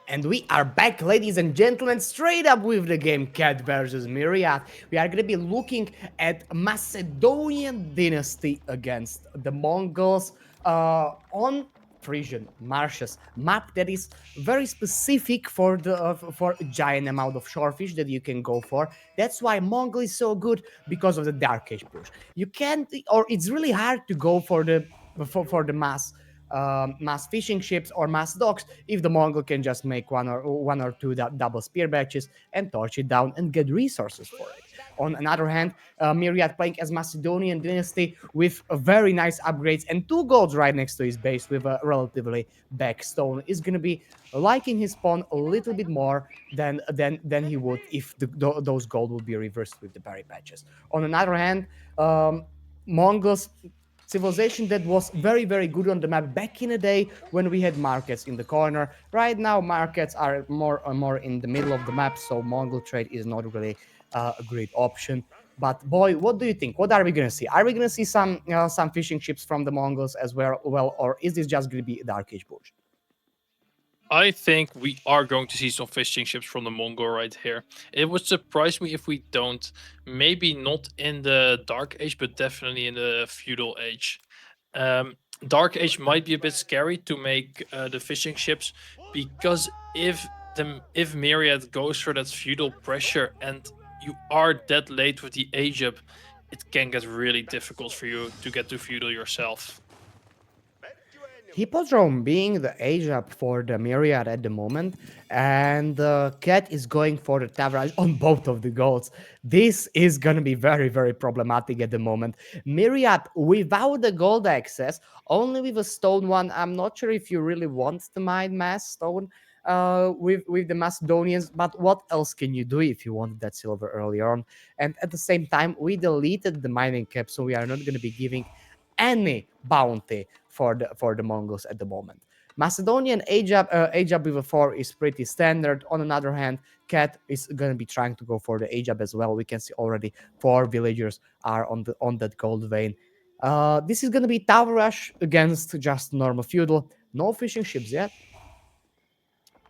And we are back, ladies and gentlemen, straight up with the game Cat versus Myriad. We are going to be looking at Macedonian dynasty against the Mongols on Frisian marshes map that is very specific for the for a giant amount of shorefish that you can go for. That's why Mongol is so good because of the Dark Age push. You can't, or it's really hard to go for the mass fishing ships or mass docks if the Mongol can just make one or two double spear batches and torch it down and get resources for it. On another hand, Myriad playing as Macedonian dynasty with very nice upgrades and two golds right next to his base with a relatively back stone is gonna be liking his spawn a little bit more than he would if those gold would be reversed with the berry patches. On another hand, Mongols civilization that was very good on the map back in the day when we had markets in the corner. Right now markets are more in the middle of the map, so Mongol trade is not really a great option. But boy, what do you think? What are we gonna see? Are we gonna see some fishing ships from the Mongols as well, or is this just gonna be a Dark Age push? I think we are going to see some fishing ships from the Mongol right here. It would surprise me if we don't. Maybe not in the Dark Age, but definitely in the Feudal Age. Um, Dark Age might be a bit scary to make the fishing ships because if Myriad goes for that feudal pressure and you are that late with the age up, it can get really difficult for you to get to feudal yourself. Hippodrome being the age up for the Myriad at the moment, and Cat is going for the Tavrage on both of the goals. This is gonna be very problematic at the moment. Myriad without the gold access, only with a stone one. I'm not sure if you really want the Mind Mass stone with the Macedonians, but what else can you do if you wanted that silver earlier on? And at the same time, we deleted the mining cap, so we are not gonna be giving any bounty for the Mongols at the moment. Macedonian age up with a 4 is pretty standard. On another hand, Cat is gonna be trying to go for the age up as well. We can see already 4 villagers are on that gold vein. This is gonna be tower rush against just normal feudal. No fishing ships yet.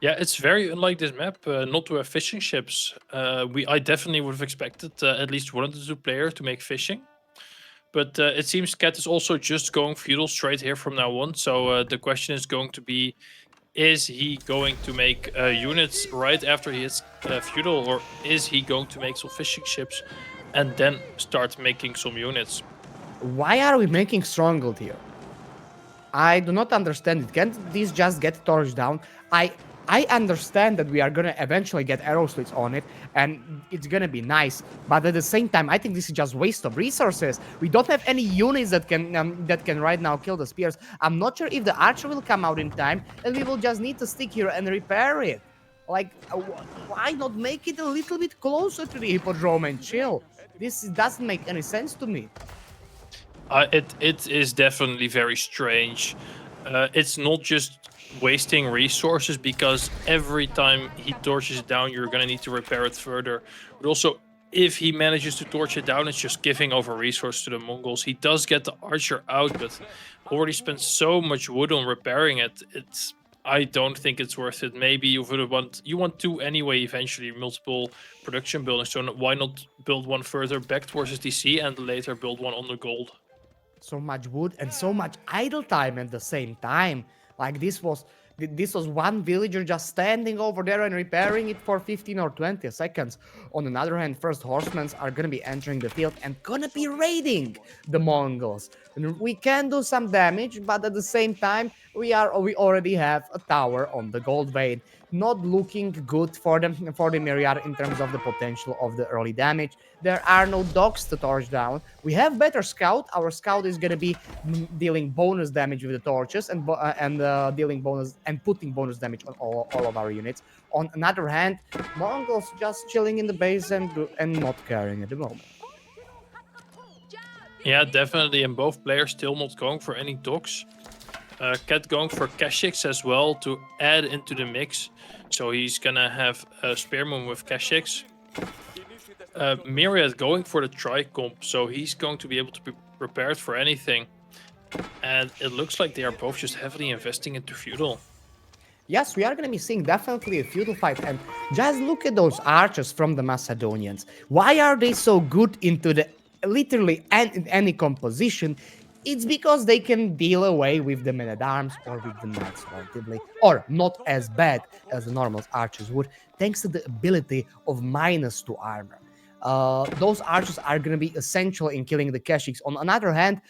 Yeah, it's very unlike this map not to have fishing ships. I definitely would have expected at least one of the two players to make fishing. But it seems Cat is also just going feudal straight here from now on. So the question is going to be, is he going to make units right after he hits feudal, or is he going to make some fishing ships and then start making some units? Why are we making stronghold here? I do not understand it. Can't this just get torched down? I understand that we are gonna eventually get arrow slits on it, and it's gonna be nice. But at the same time, I think this is just waste of resources. We don't have any units that can right now kill the spears. I'm not sure if the archer will come out in time, and we will just need to stick here and repair it. Like, why not make it a little bit closer to the hippodrome and chill? This doesn't make any sense to me. It is definitely very strange. It's not just wasting resources because every time he torches it down, you're gonna need to repair it further. But also, if he manages to torch it down, it's just giving over resource to the Mongols. He does get the archer out, but already spent so much wood on repairing it. I don't think it's worth it. Maybe you want two anyway, eventually multiple production buildings. So why not build one further back towards the DC and later build one on the gold? So much wood and so much idle time at the same time. Like this was one villager just standing over there and repairing it for 15 or 20 seconds. On another hand, first horsemen are gonna be entering the field and gonna be raiding the Mongols. And we can do some damage, but at the same time, we already have a tower on the gold vein. Not looking good for the Myriad in terms of the potential of the early damage. There are no dogs to torch down. We have better scout. Our scout is gonna be dealing bonus damage with the torches and dealing bonus and putting bonus damage on all of our units. On another hand, Mongols just chilling in the base and not caring at the moment. Yeah, definitely. And both players still not going for any dogs. Cat going for Kashyyyks as well to add into the mix. So he's gonna have a Spearman with Kashyyyks. Myriad going for the Tricomp, so he's going to be able to be prepared for anything. And it looks like they are both just heavily investing into feudal. Yes, we are going to be seeing definitely a feudal fight, and just look at those archers from the Macedonians. Why are they so good into the literally any composition? It's because they can deal away with the men at arms or with the knights relatively, or not as bad as the normal archers would, thanks to the ability of -2 armor. Those archers are going to be essential in killing the Keshiks. On another hand,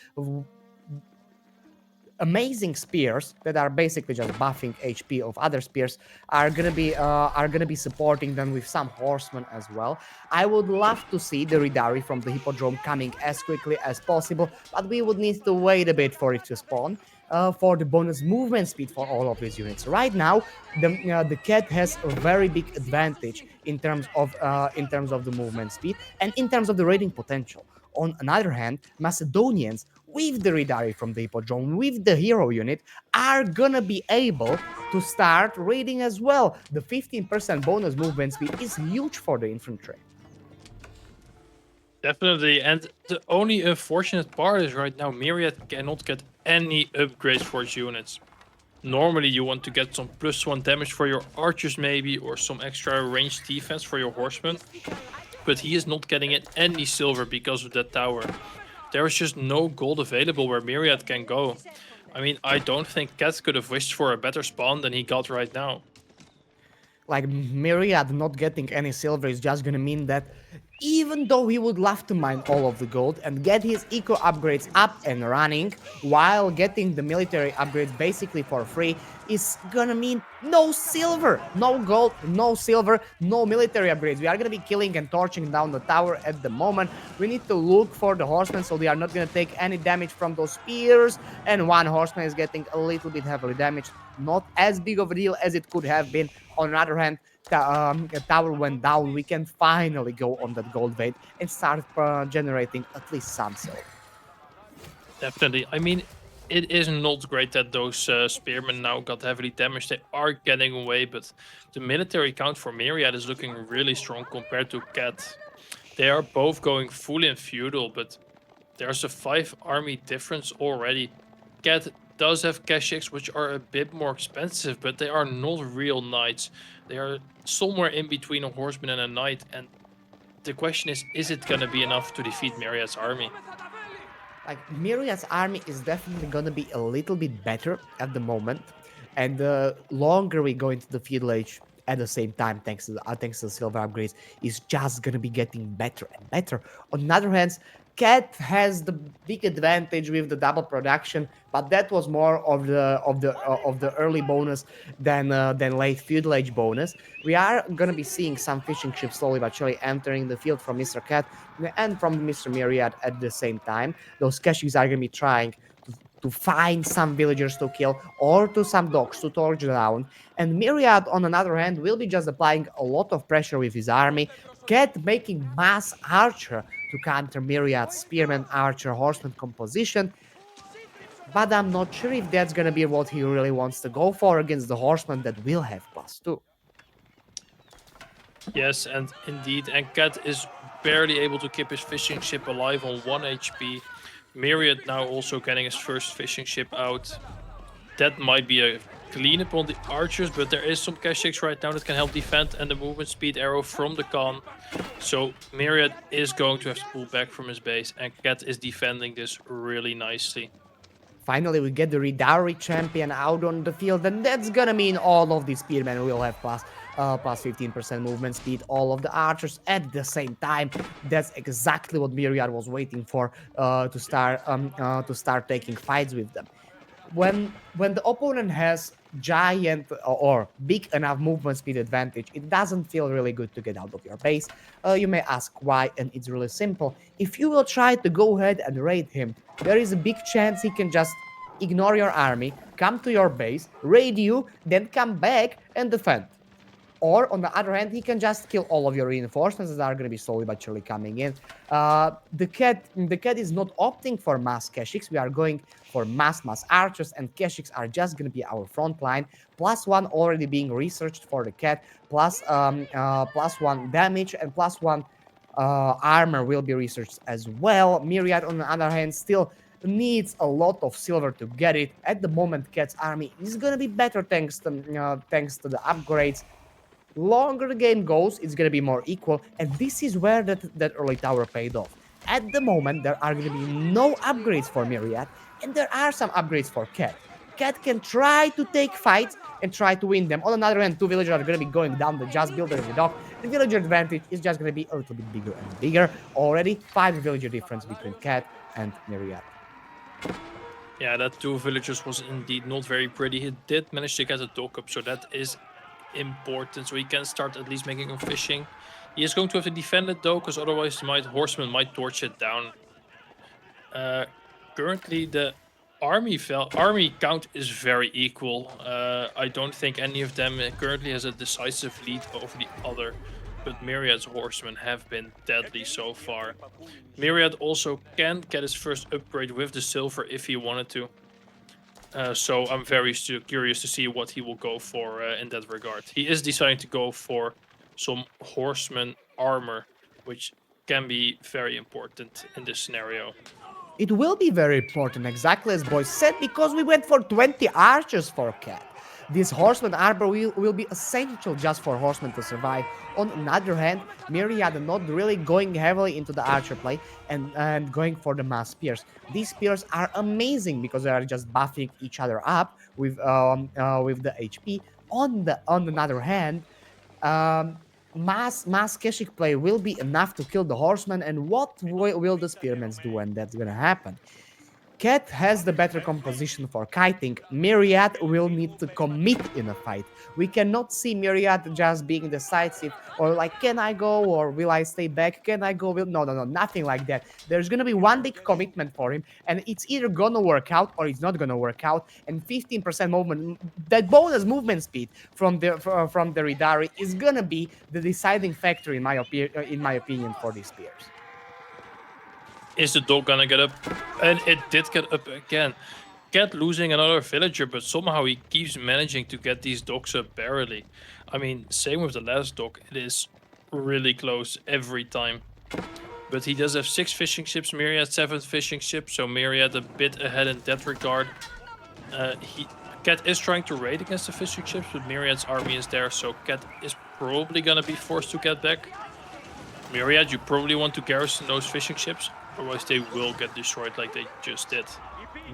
amazing spears that are basically just buffing HP of other spears are gonna be supporting them with some horsemen as well. I would love to see the Ridari from the Hippodrome coming as quickly as possible, but we would need to wait a bit for it to spawn. For the bonus movement speed for all of these units. Right now, the cat has a very big advantage in terms of the movement speed and in terms of the raiding potential. On another hand, Macedonians with the Ridari from the Hippodrome, with the hero unit, are gonna be able to start raiding as well. The 15% bonus movement speed is huge for the infantry. Definitely, and the only unfortunate part is right now Myriad cannot get any upgrades for its units. Normally you want to get some +1 damage for your archers maybe, or some extra ranged defense for your horsemen, but he is not getting it any silver because of that tower. There is just no gold available where Myriad can go. I mean, I don't think Cat could have wished for a better spawn than he got right now. Like Myriad not getting any silver is just gonna mean that even though he would love to mine all of the gold and get his eco upgrades up and running while getting the military upgrades basically for free, is gonna mean no silver, no gold, no silver, no military upgrades. We are gonna be killing and torching down the tower at the moment. We need to look for the horsemen so they are not gonna take any damage from those spears, and one horseman is getting a little bit heavily damaged. Not as big of a deal as it could have been. On the other hand, the tower went down. We can finally go on that gold vein and start generating at least some silver. Definitely. I mean, it is not great that those spearmen now got heavily damaged. They are getting away, but the military count for Myriad is looking really strong compared to Cat. They are both going fully in feudal, but there's a 5 army difference already. Cat does have Keshiks, which are a bit more expensive, but they are not real knights. They are somewhere in between a horseman and a knight, and the question is it gonna be enough to defeat Myriad's army? Like Myriad's army is definitely gonna be a little bit better at the moment, and the longer we go into the feudal age, at the same time, thanks to the silver upgrades, is just gonna be getting better and better. On the other hand, Cat has the big advantage with the double production, but that was more of the early bonus than late feudal age bonus. We are gonna be seeing some fishing ships slowly but surely entering the field from Mr. Cat and from Mr. Myriad at the same time. Those Keshis are gonna be trying to find some villagers to kill or to some dogs to torch down. And Myriad, on another hand, will be just applying a lot of pressure with his army, Cat making mass archer to counter Myriad's spearman, archer, horseman composition. But I'm not sure if that's gonna be what he really wants to go for against the horseman that will have +2. Yes, and indeed, and Cat is barely able to keep his fishing ship alive on 1 HP. Myriad now also getting his first fishing ship out. That might be a cleanup on the archers, but there is some Keshiks right now that can help defend, and the movement speed arrow from the Khan. So Myriad is going to have to pull back from his base, and Cat is defending this really nicely. Finally, we get the Ridari champion out on the field, and that's gonna mean all of these spearmen will have plus 15% movement speed, all of the archers at the same time. That's exactly what Myriad was waiting for to start taking fights with them. When the opponent has giant or big enough movement speed advantage, it doesn't feel really good to get out of your base. You may ask why, and it's really simple. If you will try to go ahead and raid him, there is a big chance he can just ignore your army, come to your base, raid you, then come back and defend. Or on the other hand, he can just kill all of your reinforcements that are going to be slowly but surely coming in. The cat is not opting for mass Keshiks. We are going for mass archers, and Keshiks are just going to be our front line. +1 already being researched for the cat. +1 damage and +1 armor will be researched as well. Myriad, on the other hand, still needs a lot of silver to get it. At the moment, Cat's army is gonna be better thanks to the upgrades. Longer the game goes, it's gonna be more equal, and this is where that early tower paid off. At the moment, there are gonna be no upgrades for Myriad, and there are some upgrades for Cat. Cat can try to take fights and try to win them. On the other hand, two villagers are gonna be going down the just builder and the dock. The villager advantage is just gonna be a little bit bigger and bigger. Already 5 villager difference between Cat and Myriad. Yeah, that two villagers was indeed not very pretty. He did manage to get a dock up, so that is important. So he can start at least making a fishing. He is going to have to defend it though, because otherwise horseman might torch it down. Currently, the army count is very equal. I don't think any of them currently has a decisive lead over the other, but Myriad's horsemen have been deadly so far. Myriad also can get his first upgrade with the silver if he wanted to. So I'm very curious to see what he will go for in that regard. He is deciding to go for some horseman armor, which can be very important in this scenario. It will be very important, exactly as Boy said, because we went for 20 archers for Cat. This horseman armor will be essential just for horsemen to survive. On the other hand, Myriad not really going heavily into the archer play and going for the mass spears. These spears are amazing because they are just buffing each other up with the HP. On the other hand, um, mass Keshik play will be enough to kill the horseman, and what will the spearmen do when that's gonna happen? Cat has the better composition for kiting. Myriad will need to commit in a fight. We cannot see Myriad just being decisive or like, can I go or will I stay back? Can I go? No, nothing like that. There's gonna be one big commitment for him, and it's either gonna work out or it's not gonna work out. And 15% movement, that bonus movement speed from the Ridari is gonna be the deciding factor in my opinion for these spears. Is the dog gonna get up? And it did get up again. Cat losing another villager, but somehow he keeps managing to get these dogs up barely. I mean, same with the last dog. It is really close every time. But he does have 6 fishing ships, Myriad 7 fishing ships, so Myriad a bit ahead in that regard. Cat is trying to raid against the fishing ships, but Myriad's army is there, so Cat is probably gonna be forced to get back. Myriad, you probably want to garrison those fishing ships, otherwise they will get destroyed like they just did.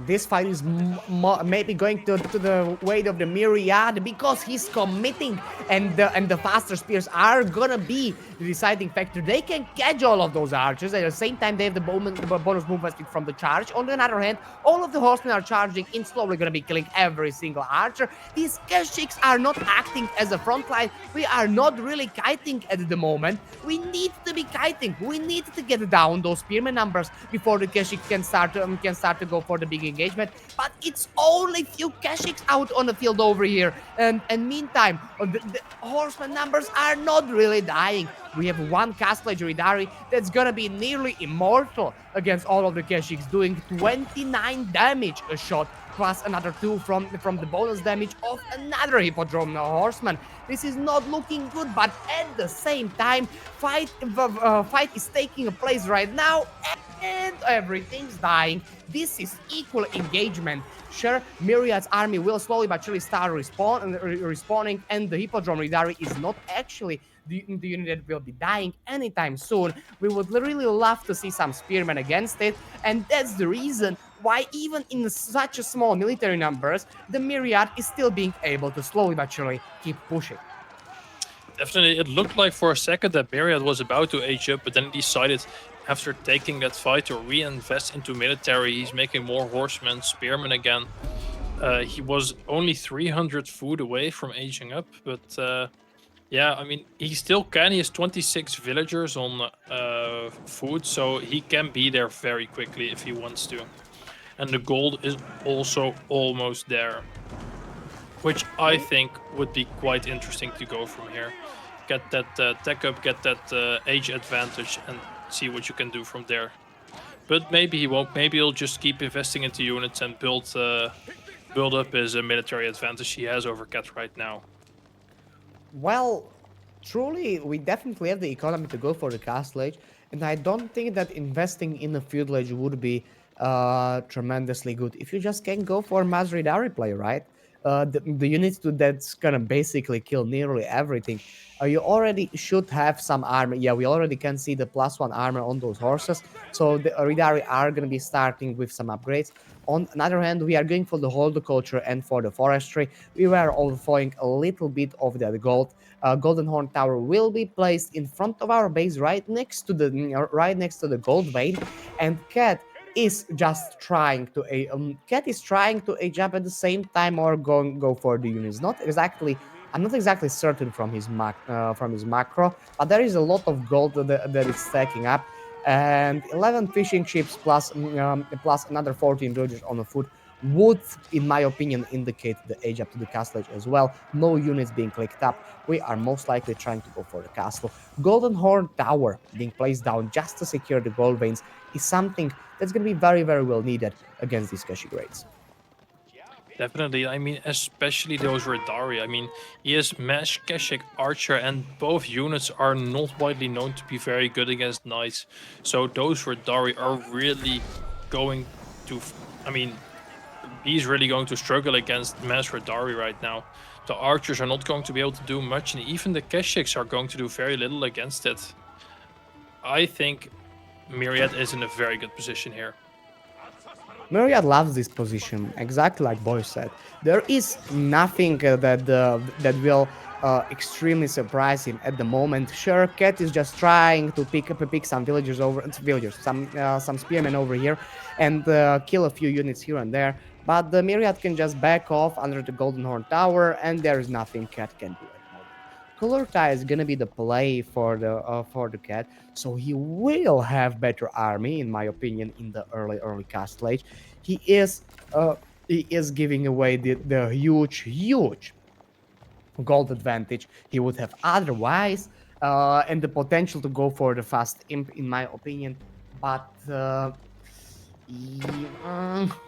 This fight is maybe going to the weight of the Myriad because he's committing, and the faster spears are gonna be the deciding factor. They can catch all of those archers. At the same time, they have the bonus movement speed from the charge. On the other hand, all of the horsemen are charging in, slowly gonna be killing every single archer. These Keshiks are not acting as a front line. We are not really kiting at the moment. We need to be kiting. We need to get down those spearman numbers before the Keshik can start to go for the big engagement. But it's only few Keshiks out on the field over here, and meantime the horseman numbers are not really dying. We have one cast legendary that's gonna be nearly immortal against all of the Keshiks, doing 29 damage a shot, plus another 2 from the bonus damage of another Hippodrome horseman. This is not looking good, but at the same time, fight is taking place right now, and everything's dying. This is equal engagement. Sure, Myriad's army will slowly but surely start respawning, and the Hippodrome Ridari is not actually the unit that will be dying anytime soon. We would really love to see some spearmen against it, and that's the reason why even in such a small military numbers, the Myriad is still being able to slowly but surely keep pushing. Definitely, it looked like for a second that Myriad was about to age up, but then he decided after taking that fight to reinvest into military. He's making more horsemen, spearmen again. He was only 300 food away from aging up, but yeah, I mean, he still can. He has 26 villagers on food, so he can be there very quickly if he wants to. And the gold is also almost there, which I think would be quite interesting to go from here. Get that tech up, get that age advantage, and see what you can do from there. But maybe he won't. Maybe he'll just keep investing into units and build up his military advantage he has over Cat right now. Well, truly, we definitely have the economy to go for the castle age, and I don't think that investing in the feudal age would be tremendously good. If you just can go for Mazridari play, right? The units to that's gonna basically kill nearly everything. You already should have some armor. Yeah, we already can see the +1 armor on those horses. So the Ridari are gonna be starting with some upgrades. On another hand, we are going for the horticulture and for the forestry. We were overflowing a little bit of that gold. Golden Horn Tower will be placed in front of our base, right next to the gold vein, and Cat is trying to age up at the same time or go for the units. Not exactly. I'm not exactly certain from his macro, but there is a lot of gold that is stacking up, and 11 fishing ships plus another 14 villagers on the foot would, in my opinion, indicate the age up to the castle age as well. No units being clicked up. We are most likely trying to go for the castle. Golden Horn Tower being placed down just to secure the gold veins is something that's going to be very, very well needed against these Keshi grades. Definitely. I mean, especially those Radari. I mean, he has Mesh, Keshik, Archer, and both units are not widely known to be very good against Knights. So those Radari are really going to. I mean, he's really going to struggle against Mesh Radari right now. The Archers are not going to be able to do much, and even the Keshiks are going to do very little against it. I think Myriad is in a very good position here. Myriad loves this position, exactly like Boy said. There is nothing that will extremely surprise him at the moment. Sure, Cat is just trying to pick some some spearmen over here, and kill a few units here and there. But the Myriad can just back off under the Golden Horn Tower, and there is nothing Cat can do at the moment. Color tie is gonna be the play for the cat, so he will have better army, in my opinion, in the early castle age. He is uh, he is giving away the huge gold advantage he would have otherwise, and the potential to go for the fast imp, in my opinion. But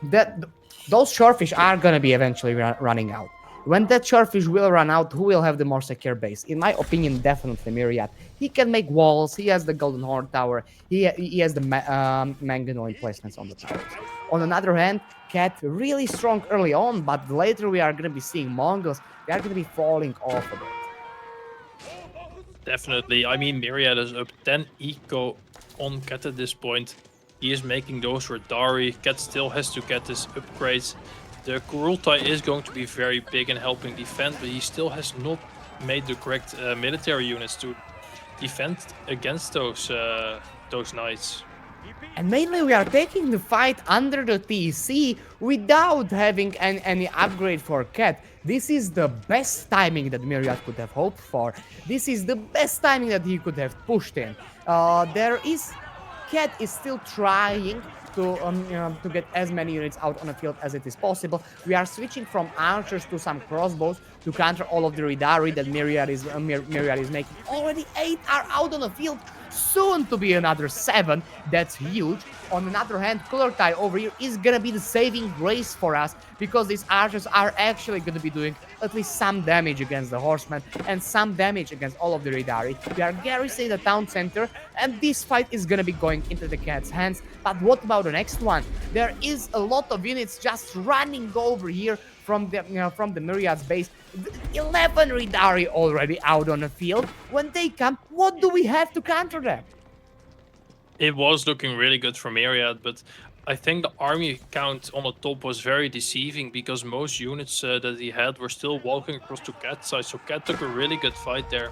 that those shorefish are gonna be eventually running out. When that shorefish will run out, who will have the more secure base? In my opinion, definitely Myriad. He can make walls. He has the Golden Horn Tower. He has the Mangonel emplacements on the towers. On another hand, Cat really strong early on, but later we are gonna be seeing Mongols. They are gonna be falling off a bit. Definitely. I mean, Myriad is up 10 eco on Cat at this point. He is making those Radari. Cat still has to get his upgrades. The Kurultai is going to be very big in helping defend, but he still has not made the correct military units to defend against those knights. And mainly we are taking the fight under the TC without having any upgrade for Cat. This is the best timing that Myriad could have hoped for. This is the best timing that he could have pushed in. Cat is still trying to get as many units out on the field as it is possible. We are switching from archers to some crossbows to counter all of the Ridari that Myriad is making. Already 8 are out on the field, soon to be another 7. That's huge. On the other hand, Colortai over here is gonna be the saving grace for us, because these archers are actually gonna be doing at least some damage against the horsemen and some damage against all of the Ridari. We are garrisoning the town center, and this fight is gonna be going into the Cat's hands. But what about the next one? There is a lot of units just running over here from the Myriad's base. 11 Ridari already out on the field. When they come, what do we have to counter them? It was looking really good for Myriad, but I think the army count on the top was very deceiving, because most units that he had were still walking across to Cat's side, so Cat took a really good fight there.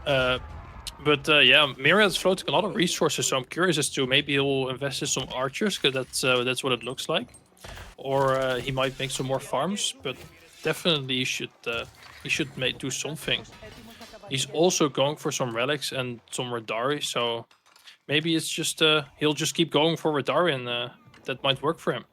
Yeah, Myriad's floating a lot of resources, so I'm curious as to maybe he'll invest in some archers, because that's what it looks like. Or he might make some more farms, but definitely he should do something. He's also going for some relics and some Radari, so maybe it's just he'll just keep going for Radari, and that might work for him.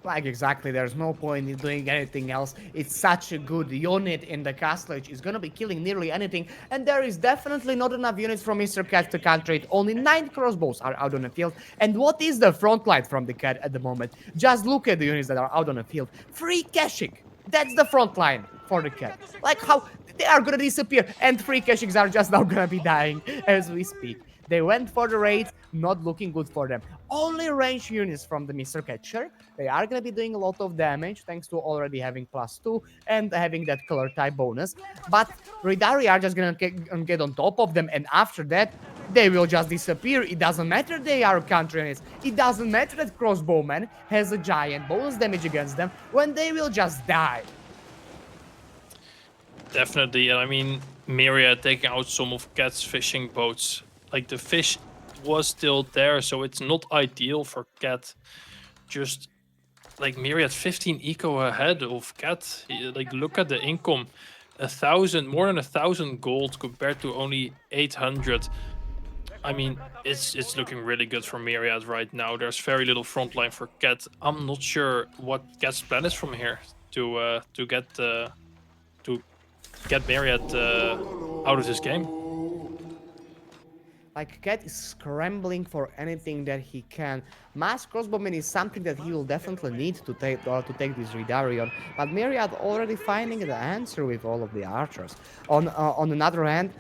Like, exactly, there's no point in doing anything else. It's such a good unit in the castle. It's gonna be killing nearly anything, and there is definitely not enough units from Mr. Cat to counter it. Only 9 crossbows are out on the field. And what is the front line from the Cat at the moment? Just look at the units that are out on the field. 3 Keshik. That's the front line for the Cat. Like, how they are gonna disappear, and 3 Keshiks are just now gonna be dying as we speak. They went for the raids, not looking good for them. Only range units from the Mr. Catcher. They are going to be doing a lot of damage thanks to already having +2 and having that color type bonus. But Ridari are just going to get on top of them, and after that, they will just disappear. It doesn't matter they are country units. It doesn't matter that Crossbowman has a giant bonus damage against them when they will just die. Definitely, and I mean, Myriad taking out some of Cat's fishing boats. Like, the fish was still there, so it's not ideal for Cat. Just, like, Myriad 15 eco ahead of Cat. Like, look at the income. 1,000, more than 1,000 gold compared to only 800. I mean, it's looking really good for Myriad right now. There's very little frontline for Cat. I'm not sure what Cat's plan is from here to get Myriad out of this game. Like, Cat is scrambling for anything that he can. Mass Crossbowman is something that he will definitely need to take this Ridarion, but Myriad already finding the answer with all of the archers. On another hand,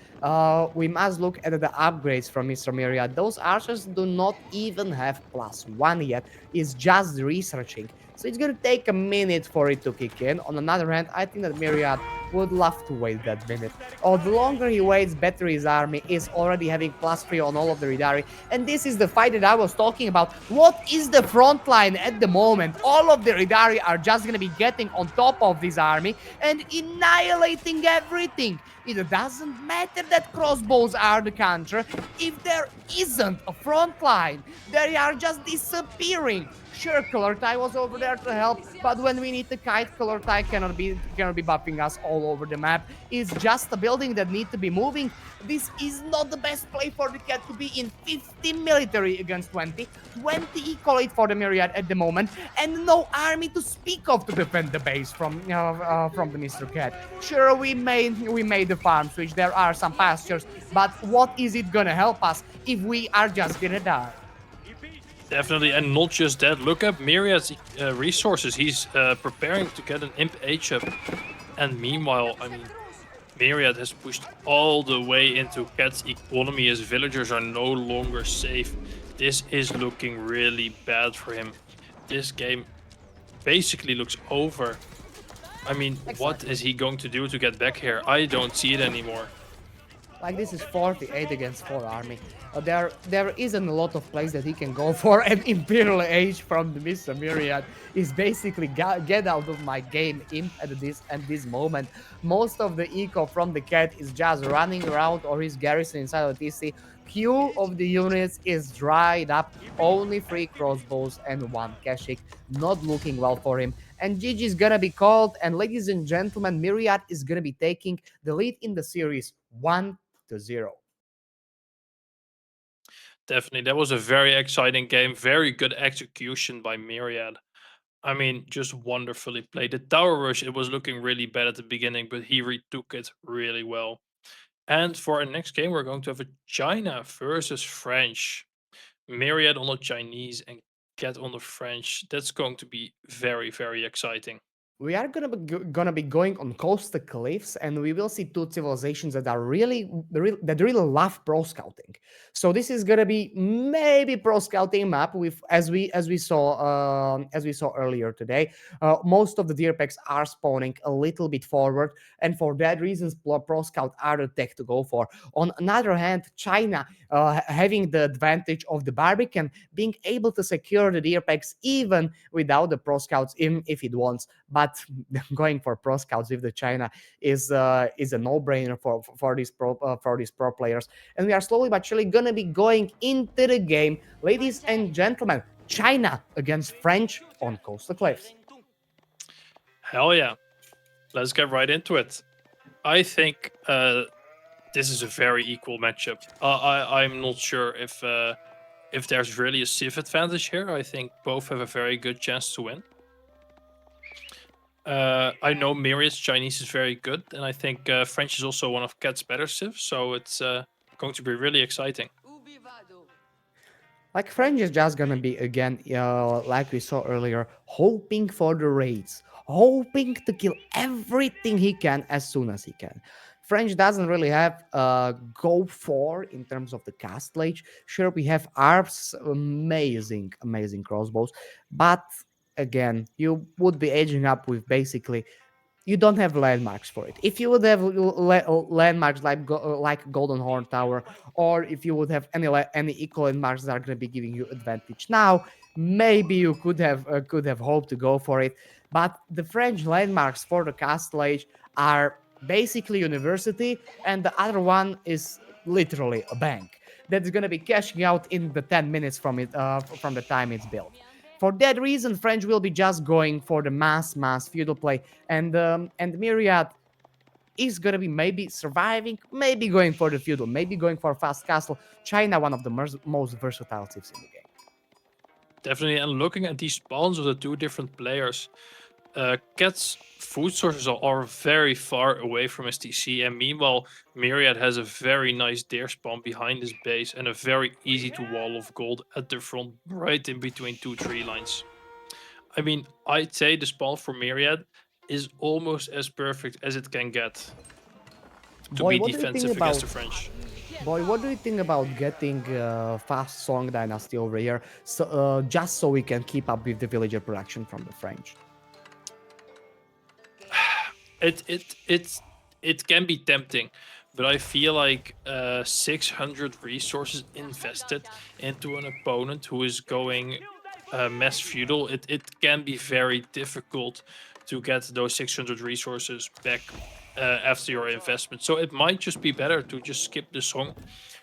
we must look at the upgrades from Mr. Myriad. Those archers do not even have +1 yet. It's just researching. So it's gonna take a minute for it to kick in. On another hand, I think that Myriad would love to wait that minute. Or the longer he waits, better his army is already having +3 on all of the Ridari. And this is the fight that I was talking about. What is the front line at the moment? All of the Ridari are just gonna be getting on top of this army and annihilating everything. It doesn't matter that crossbows are the counter. If there isn't a front line, they are just disappearing. Sure, Color Tie was over there to help, but when we need the kite, Color Tie cannot be buffing us all over the map. It's just a building that needs to be moving. This is not the best play for the Cat to be in 50 military against 20. 20 equal for the Myriad at the moment, and no army to speak of to defend the base from the Mr. Cat. Sure, we made the farm switch. There are some pastures, but what is it gonna help us if we are just gonna die? Definitely, and not just that. Look at Myriad's resources. He's preparing to get an Imp H up. And meanwhile, I mean, Myriad has pushed all the way into Cat's economy. His villagers are no longer safe. This is looking really bad for him. This game basically looks over. I mean, what is he going to do to get back here? I don't see it anymore. Like, this is 48 against 4 army. There isn't a lot of plays that he can go for, and Imperial Age from the Mr. Myriad is basically get out of my game imp at this moment. Most of the eco from the Cat is just running around or his garrison inside of TC. Queue of the units is dried up. Only 3 crossbows and 1 Kashik. Not looking well for him. And GG is gonna be called. And ladies and gentlemen, Myriad is gonna be taking the lead in the series 1-0. Definitely, that was a very exciting game. Very good execution by Myriad. I mean, just wonderfully played. The tower rush, it was looking really bad at the beginning, but he retook it really well. And for our next game, we're going to have a China versus French. Myriad on the Chinese and Cat on the French. That's going to be very, very exciting. We are gonna be going on coastal cliffs, and we will see 2 civilizations that are that really love pro scouting. So this is gonna be maybe pro scouting map with as we saw earlier today. Most of the deer packs are spawning a little bit forward, and for that reasons, pro scout are the tech to go for. On another hand, China having the advantage of the Barbican, being able to secure the deer packs even without the pro scouts if it wants, but going for pro scouts with the China is a no-brainer for these pro players. And we are slowly but surely gonna be going into the game, ladies and gentlemen. China against French on coastal cliffs. Hell yeah. Let's get right into it. I think this is a very equal matchup. I'm not sure if there's really a civ advantage here. I think both have a very good chance to win. I know Myriad's Chinese is very good, and I think French is also one of Cat's better civs, so it's going to be really exciting. Like, French is just gonna be, again, like we saw earlier, hoping for the raids, hoping to kill everything he can as soon as he can. French doesn't really have go for in terms of the castle age. Sure, we have Arp's amazing crossbows, but again, you would be edging up with basically you don't have landmarks for it. If you would have landmarks like Golden Horn Tower, or if you would have any equal landmarks that are going to be giving you advantage now, maybe you could have hoped to go for it. But the French landmarks for the Castle Age are basically university, and the other one is literally a bank that's going to be cashing out in the 10 minutes from the time it's built. For that reason, French will be just going for the mass feudal play, and Myriad is gonna be maybe surviving, maybe going for the feudal, maybe going for fast castle. China, one of the most versatile tips in the game. Definitely, and looking at these spawns of the two different players, Cat's food sources are very far away from his TC, and meanwhile, Myriad has a very nice deer spawn behind his base and a very easy to wall of gold at the front, right in between two tree lines. I mean, I'd say the spawn for Myriad is almost as perfect as it can get to Boy, be what do you think defensive against about the French. Boy, what do you think about getting fast Song Dynasty over here, just so we can keep up with the villager production from the French? It can be tempting, but I feel like 600 resources invested into an opponent who is going mass feudal, it can be very difficult to get those 600 resources back after your investment. So it might just be better to just skip the song,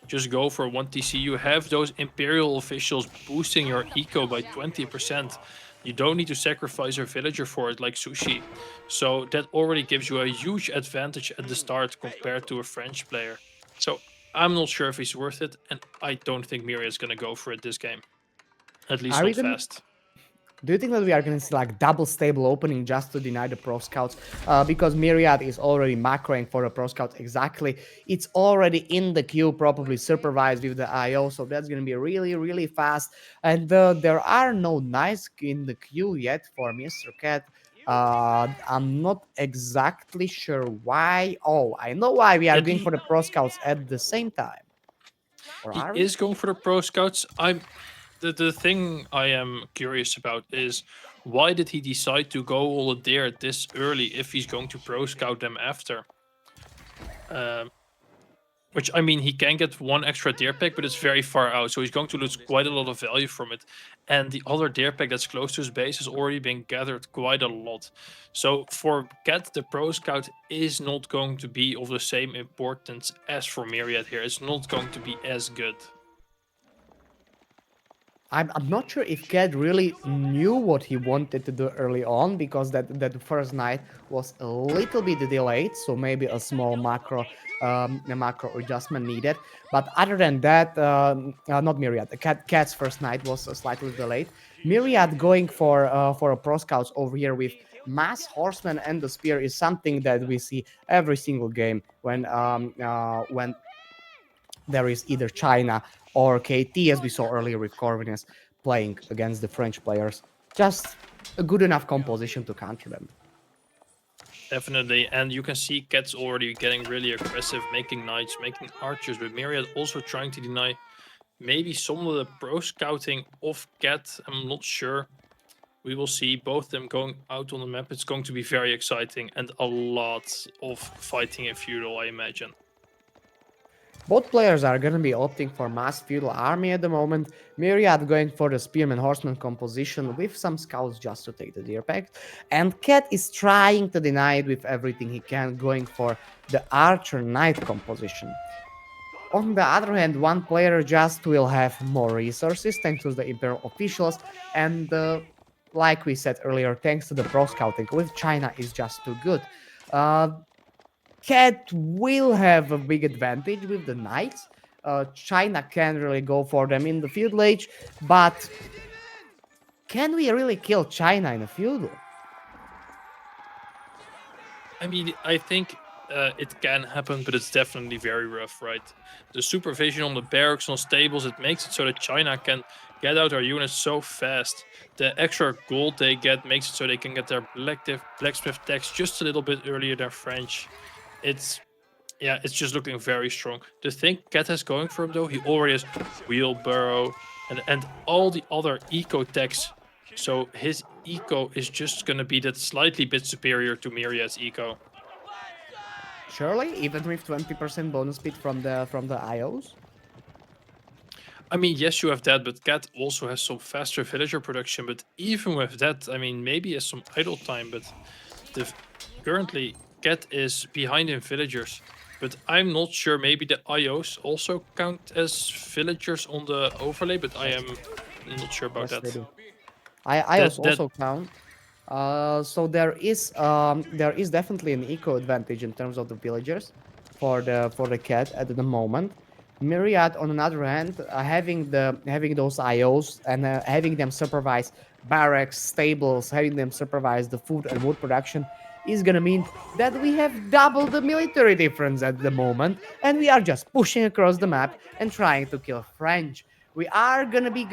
just go for 1 TC. You have those imperial officials boosting your eco by 20%. You don't need to sacrifice your villager for it like Sushi. So that already gives you a huge advantage at the start compared to a French player. So I'm not sure if he's worth it, and I don't think Myriad's gonna go for it this game. At least Are we not gonna fast. Do you think that we are going to see like double stable opening just to deny the pro scouts? Because Myriad is already macroing for the pro scouts exactly. It's already in the queue, probably supervised with the IO, so that's going to be really fast. And there are no knights in the queue yet for Mr. Cat. I'm not exactly sure why. Oh, I know why we are Yeah, going for the pro scouts at the same time. Or he are we? is going for the pro scouts. The thing I am curious about is why did he decide to go all there this early if he's going to pro scout them after? Um, which I mean, he can get one extra deer pack, but it's very far out, so he's going to lose quite a lot of value from it. And the other deer pack that's close to his base has already been gathered quite a lot. So for Cat, the pro scout is not going to be of the same importance as for Myriad here. It's not going to be as good. I'm not sure if Cat really knew what he wanted to do early on, because that first night was a little bit delayed, so maybe a macro adjustment needed. But other than that, not Myriad. Cat's first night was slightly delayed. Myriad going for a pro scouts over here with mass horseman and the spear is something that we see every single game when there is either China or KT, as we saw earlier with Corvinus playing against the French players. Just a good enough composition to counter them. Definitely, and you can see Cat's already getting really aggressive, making knights, making archers, but Myriad also trying to deny maybe some of the pro scouting of Cat. I'm not sure. We will see both them going out on the map. It's going to be very exciting and a lot of fighting in feudal, I imagine. Both players are going to be opting for mass feudal army at the moment. Myriad going for the spearman horseman composition with some scouts just to take the deer pack. And Cat is trying to deny it with everything he can, going for the archer knight composition. On the other hand, one player just will have more resources thanks to the imperial officials, and like we said earlier, thanks to the pro scouting with China is just too good. Cat will have a big advantage with the knights. China can really go for them in the feudal age, but can we really kill China in a feudal? I mean, I think it can happen, but it's definitely very rough, right? The supervision on the barracks, on stables, it makes it so that China can get out their units so fast. The extra gold they get makes it so they can get their blacksmith tax just a little bit earlier than French. It's Yeah, it's just looking very strong. The thing Cat has going for him though, he already has wheelbarrow and all the other eco techs. So his eco is just gonna be that slightly bit superior to Myriad's eco. Surely, even with 20% bonus speed from the IOs. I mean, yes, you have that, but Cat also has some faster villager production. But even with that, I mean, maybe he has some idle time, but the currently Cat is behind in villagers. But I'm not sure. Maybe the IOs also count as villagers on the overlay, but I Yes, am not sure about yes, they that. do. I That also count. So there is definitely an eco advantage in terms of the villagers for the cat at the moment. Myriad, on another hand, having those IOs and having them supervise barracks, stables, having them supervise the food and wood production is gonna mean that we have double the military difference at the moment, and we are just pushing across the map and trying to kill French. We are gonna be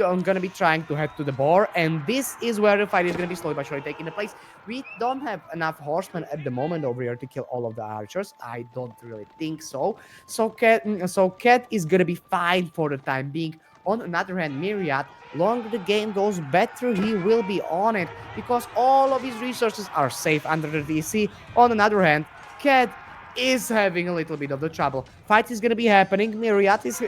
trying to head to the boar, and this is where the fight is gonna be slowly but surely taking the place. We don't have enough horsemen at the moment over here to kill all of the archers. I don't really think so. So Cat is gonna be fine for the time being. On another hand, Myriad, longer the game goes, better he will be on it because all of his resources are safe under the DC. On another hand, Cat is having a little bit of the trouble. Fight is gonna be happening. Myriad is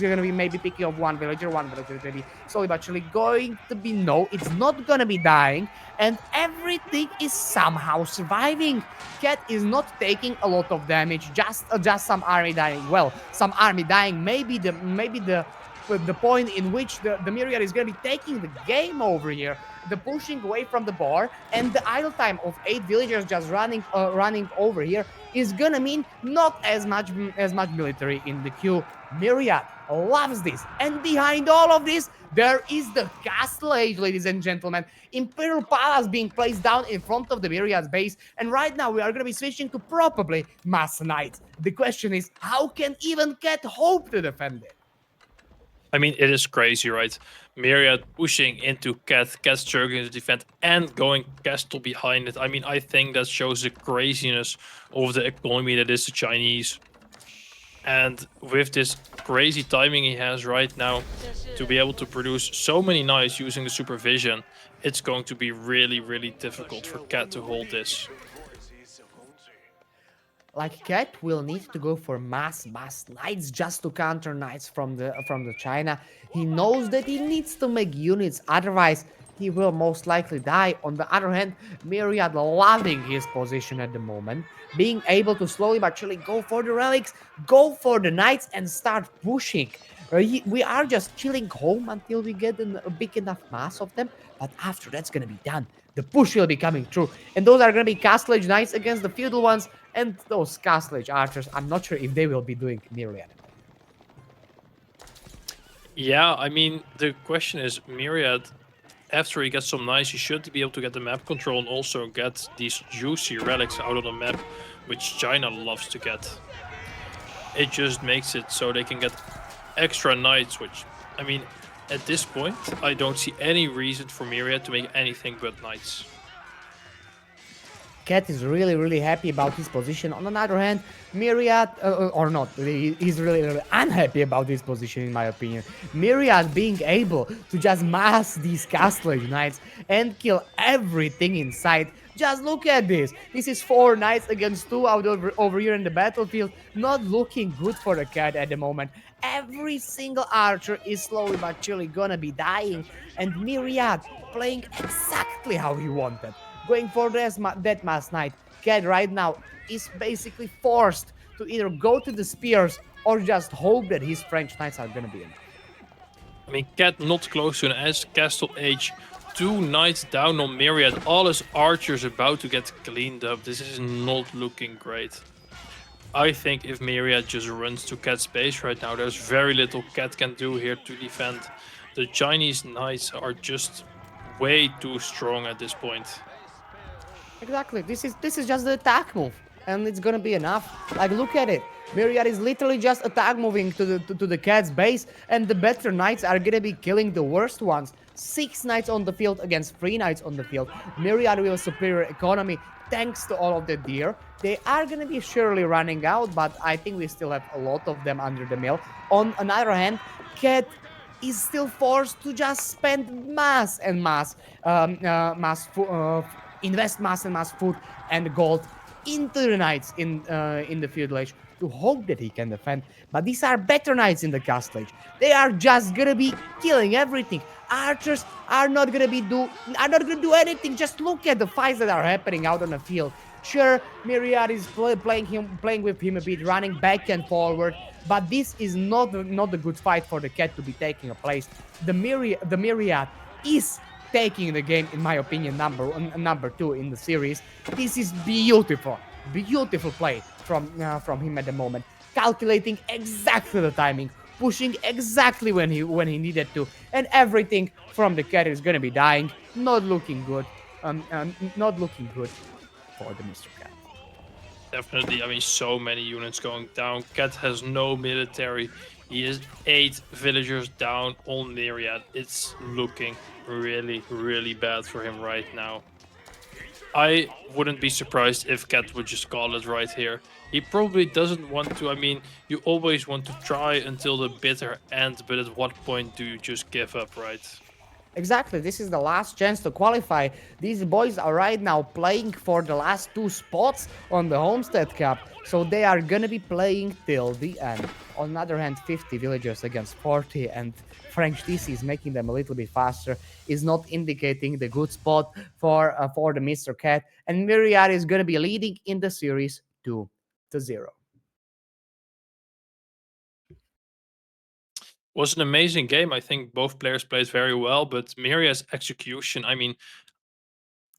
gonna be maybe picking up one villager. One villager is gonna be slowly but surely going to be no. It's not gonna be dying, and everything is somehow surviving. Cat is not taking a lot of damage. Just some army dying. Well, some army dying. Maybe the point in which the Myriad is going to be taking the game over here. The pushing away from the bar and the idle time of 8 villagers just running over here is gonna mean not as much military in the queue. Myriad loves this, and behind all of this, there is the castle age, ladies and gentlemen. Imperial Palace being placed down in front of the Myriad's base, and right now we are gonna be switching to probably Mass Knights. The question is, how can even Cat hope to defend it? I mean, it is crazy, right? Myriad pushing into Cat, Cat struggling to defend, and going Castle behind it. I mean, I think that shows the craziness of the economy that is the Chinese. And with this crazy timing he has right now to be able to produce so many knights using the supervision, it's going to be really, really difficult for Cat to hold this. Like Cat will need to go for mass knights just to counter knights from the China. He knows that he needs to make units, otherwise he will most likely die. On the other hand, Myriad loving his position at the moment, being able to slowly but surely go for the relics, go for the knights, and start pushing. We are just chilling home until we get a big enough mass of them, but after that's gonna be done, the push will be coming through, and those are gonna be Castle Age Knights against the feudal ones, and those Castle Age Archers. I'm not sure if they will be doing Myriad. Yeah, I mean, the question is Myriad, after he gets some knights, he should be able to get the map control and also get these juicy relics out of the map, which China loves to get. It just makes it so they can get extra knights, which, I mean, at this point, I don't see any reason for Myriad to make anything but knights. Cat is really happy about his position. On the other hand, Myriad, or not, he's really unhappy about his position, in my opinion. Myriad being able to just mass these Castle Age Knights and kill everything in sight. Just look at this. This is 4 knights against 2 out over here in the battlefield. Not looking good for the Cat at the moment. Every single archer is slowly but surely gonna be dying, and Myriad playing exactly how he wanted, going for that Mass Knight. Cat right now is basically forced to either go to the spears or just hope that his French Knights are gonna be enough. I mean, Cat not close to an S Castle Age. 2 knights down on Myriad. All his archers about to get cleaned up. This is not looking great. I think if Myriad just runs to Cat's base right now, there's very little Cat can do here to defend. The Chinese knights are just way too strong at this point. Exactly. This is just the attack move, and it's gonna be enough. Like, look at it. Myriad is literally just attack moving to the Cat's base, and the better knights are gonna be killing the worst ones. 6 knights on the field against 3 knights on the field. Myriad with a superior economy thanks to all of the deer. They are going to be surely running out, but I think we still have a lot of them under the mill. On another hand, Cat is still forced to just spend mass and mass, invest mass and mass food and gold into the knights in the feudal age to hope that he can defend. But these are better knights in the castle age. They are just gonna be killing everything. Archers are not gonna do anything. Just look at the fights that are happening out on the field. Sure, Myriad is playing with him a bit, running back and forward, but this is not a good fight for the cat to be taking a place. The Myriad is taking the game, in my opinion, number two in the series. This is beautiful play from him at the moment, calculating exactly the timing, pushing exactly when he needed to, and everything from the cat is gonna be dying. Not looking good. Not looking good for the Mr. Cat. Definitely. I mean, so many units going down. Cat has no military. He is 8 villagers down on Myriad. It's looking really, really bad for him right now. I wouldn't be surprised if Cat would just call it right here. He probably doesn't want to. I mean, you always want to try until the bitter end, but at what point do you just give up, right? Exactly, this is the last chance to qualify. These boys are right now playing for the last two spots on the Homestead Cup, so they are gonna be playing till the end. On the other hand, 50 villagers against 40, and French DC is making them a little bit faster, is not indicating the good spot for the Mr. Cat, and Myriad is gonna be leading in the series 2-0. Was an amazing game. I think both players played very well, but Myriad's execution, I mean,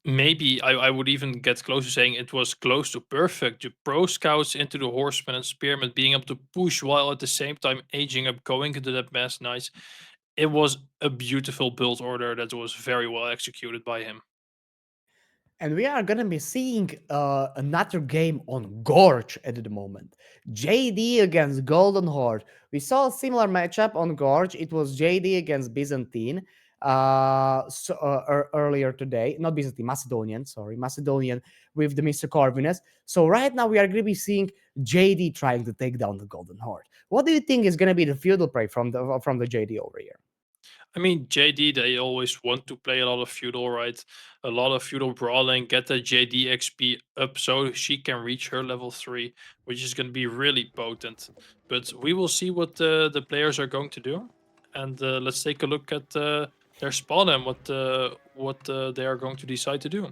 maybe I would even get close to saying it was close to perfect. The pro scouts into the horsemen and spearmen being able to push while at the same time aging up, going into that mass nice. It was a beautiful build order that was very well executed by him. And we are gonna be seeing another game on Gorge at the moment. JD against Golden Horde. We saw a similar matchup on Gorge. It was JD against Byzantine earlier today. Not Byzantine, Macedonian. Sorry, Macedonian with the Mr. Corvinus. So right now we are gonna be seeing JD trying to take down the Golden Horde. What do you think is gonna be the feudal play from the JD over here? I mean, JD, they always want to play a lot of feudal, right? A lot of feudal brawling, get the JD XP up so she can reach her level 3, which is going to be really potent. But we will see what the players are going to do. And let's take a look at their spawn and what they are going to decide to do.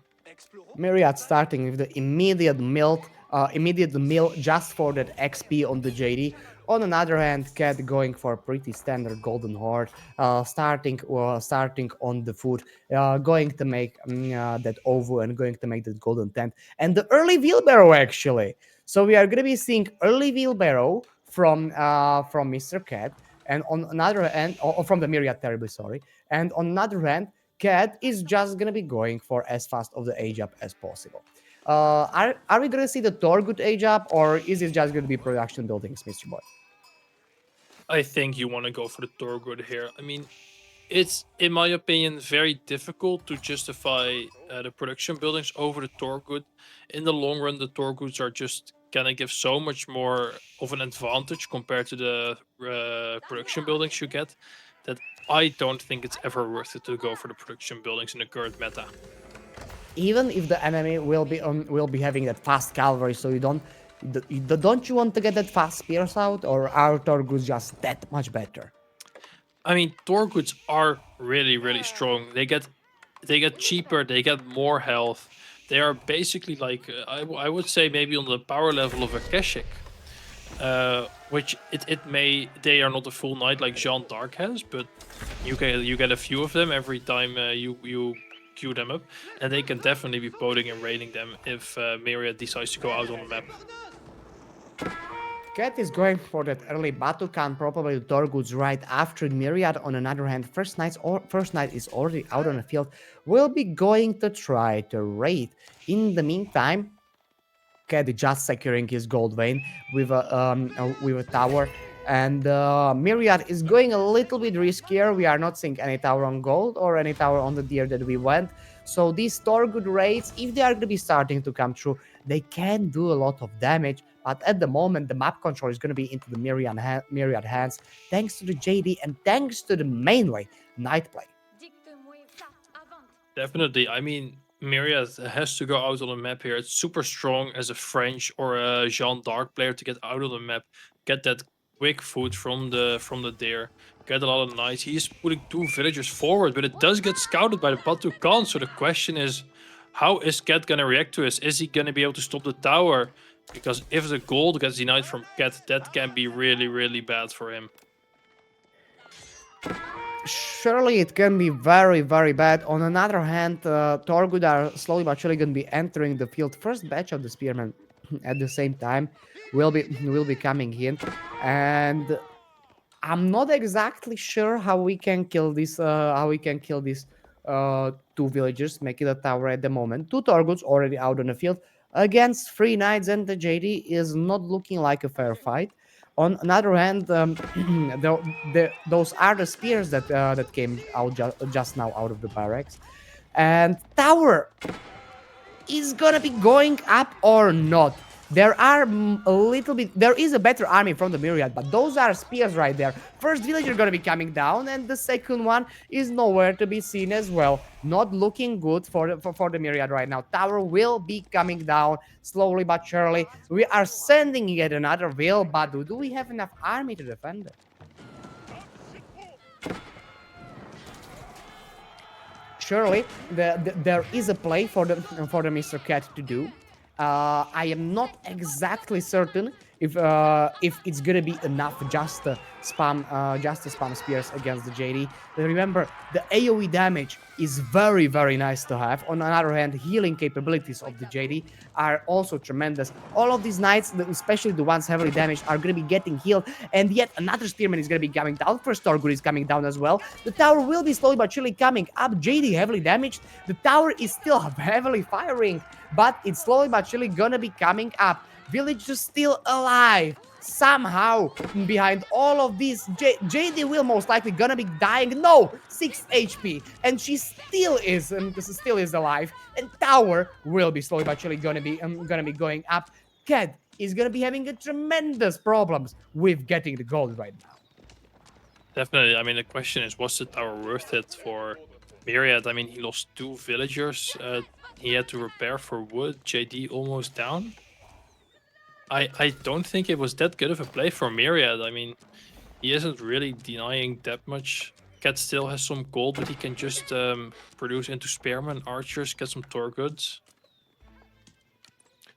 Myriad starting with the immediate mill just for that XP on the JD. On another hand, Cat going for pretty standard Golden Horde, starting on the food, going to make that OVO and going to make that Golden Tent. And the early wheelbarrow actually. So we are going to be seeing early wheelbarrow from Mr. Cat, and on another hand, or from the Myriad, terribly sorry. And on another hand, Cat is just gonna be going for as fast of the age up as possible. Are we gonna see the Torgut age up, or is it just gonna be production buildings, Mr. Boy? I think you want to go for the Torgood here. I mean, it's, in my opinion, very difficult to justify the production buildings over the Torgood. In the long run, the Torgoods are just gonna give so much more of an advantage compared to the production buildings you get, that I don't think it's ever worth it to go for the production buildings in the current meta. Even if the enemy will be having that fast cavalry, so don't you want to get that fast spears out, or are Torguts just that much better? I mean, Torgoods are really, really strong. They get cheaper. They get more health. They are basically like I would say maybe on the power level of a Keshik. Which it may, they are not a full knight like Jeanne d'Arc has, but you get a few of them every time you queue them up, and they can definitely be poding and raiding them if Myriad decides to go out on the map. Cat is going for that early battle can, probably Torguts right after Myriad. On another hand, first knight is already out on the field. Will be going to try to raid. In the meantime, Cat just securing his gold vein with a tower. And Myriad is going a little bit riskier. We are not seeing any tower on gold or any tower on the deer that we went. So these Torgood raids, if they are going to be starting to come true, they can do a lot of damage. But at the moment, the map control is going to be into the Myriad hands, thanks to the JD and thanks to the mainly Night play. Definitely. I mean, Myriad has to go out on the map here. It's super strong as a French or a Jean d'Arc player to get out of the map, get that quick food from the deer, get a lot of knights. He's putting 2 villagers forward, but it does get scouted by the Batu Khan. So the question is, how is Cat gonna react to this? Is he gonna be able to stop the tower? Because if the gold gets denied from Cat, that can be really, really bad for him. Surely it can be very, very bad. On another hand, Torgood are slowly but surely going to be entering the field. First batch of the Spearmen at the same time will be coming in, and I'm not exactly sure how we can kill this. How we can kill these 2 villagers, make it a tower at the moment. 2 Torgoods already out on the field against 3 knights, and the JD is not looking like a fair fight. On another hand, those are the spears that came out just now out of the barracks, and tower is gonna be going up or not. There are a little bit. There is a better army from the Myriad, but those are spears right there. First villager gonna be coming down, and the second one is nowhere to be seen as well. Not looking good for the Myriad right now. Tower will be coming down slowly but surely. We are sending yet another veil, but do we have enough army to defend it? Surely there is a play for the Mr. Cat to do. I am not exactly certain if it's gonna be enough just to spam spears against the JD. But remember, the AoE damage is very, very nice to have. On the other hand, healing capabilities of the JD are also tremendous. All of these knights, especially the ones heavily damaged, are gonna be getting healed, and yet another spearman is gonna be coming down. First Torgood is coming down as well. The tower will be slowly but surely coming up. JD heavily damaged. The tower is still heavily firing, but it's slowly but surely gonna be coming up. Village is still alive. Somehow, behind all of this, JD will most likely gonna be dying. No, 6 HP, and she still is alive. And tower will be slowly but surely gonna be going up. Cat is gonna be having a tremendous problems with getting the gold right now. Definitely. I mean, the question is, was the tower worth it for Myriad? I mean, he lost 2 villagers. He had to repair for wood. JD almost down. I don't think it was that good of a play for Myriad. I mean, he isn't really denying that much. Cat still has some gold, but he can just produce into spearmen, archers, get some Torgoods.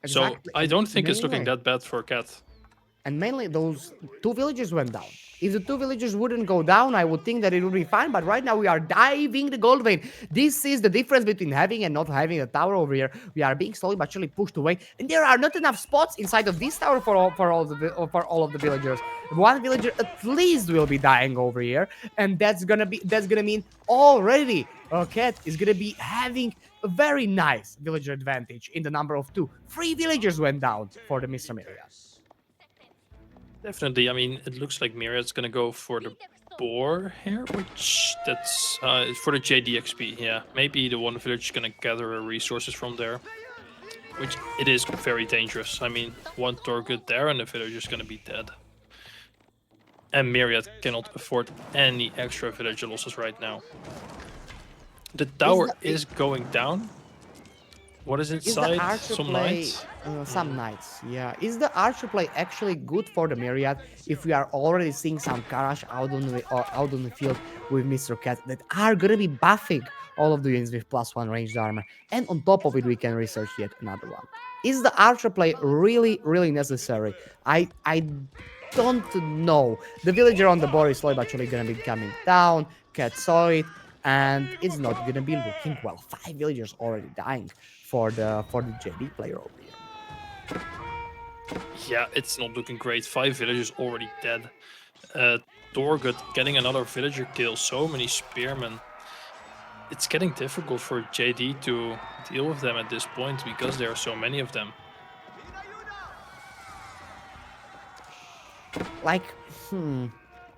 So I don't think it's looking that bad for Cat. And mainly those 2 villagers went down. If the 2 villagers wouldn't go down, I would think that it would be fine. But right now we are diving the gold vein. This is the difference between having and not having a tower over here. We are being slowly but surely pushed away, and there are not enough spots inside of this tower for all of the villagers. 1 villager at least will be dying over here, and that's gonna mean already Cat is gonna be having a very nice villager advantage in the number of 2. 3 villagers went down for the Mr. Myriad. Definitely. I mean, it looks like Myriad's gonna go for the boar here, which that's for the JD XP. Yeah, maybe the 1 village is gonna gather resources from there, which it is very dangerous. I mean, 1 Torgood there and the village is gonna be dead. And Myriad cannot afford any extra villager losses right now. The tower is going down. What is inside? Some knights? Some knights, yeah. Is the archer play actually good for the Myriad if we are already seeing some Karash out on the field with Mr. Cat that are gonna be buffing all of the units with +1 ranged armor, and on top of it we can research yet another one. Is the archer play really, really necessary? I don't know. The villager on the board is slowly but surely gonna be coming down. Cat saw it, and it's not gonna be looking well. 5 villagers already dying for the JD player over here. Yeah, it's not looking great. 5 villagers already dead. Torgood getting another villager kill. So many spearmen. It's getting difficult for JD to deal with them at this point because there are so many of them. Like, hmm,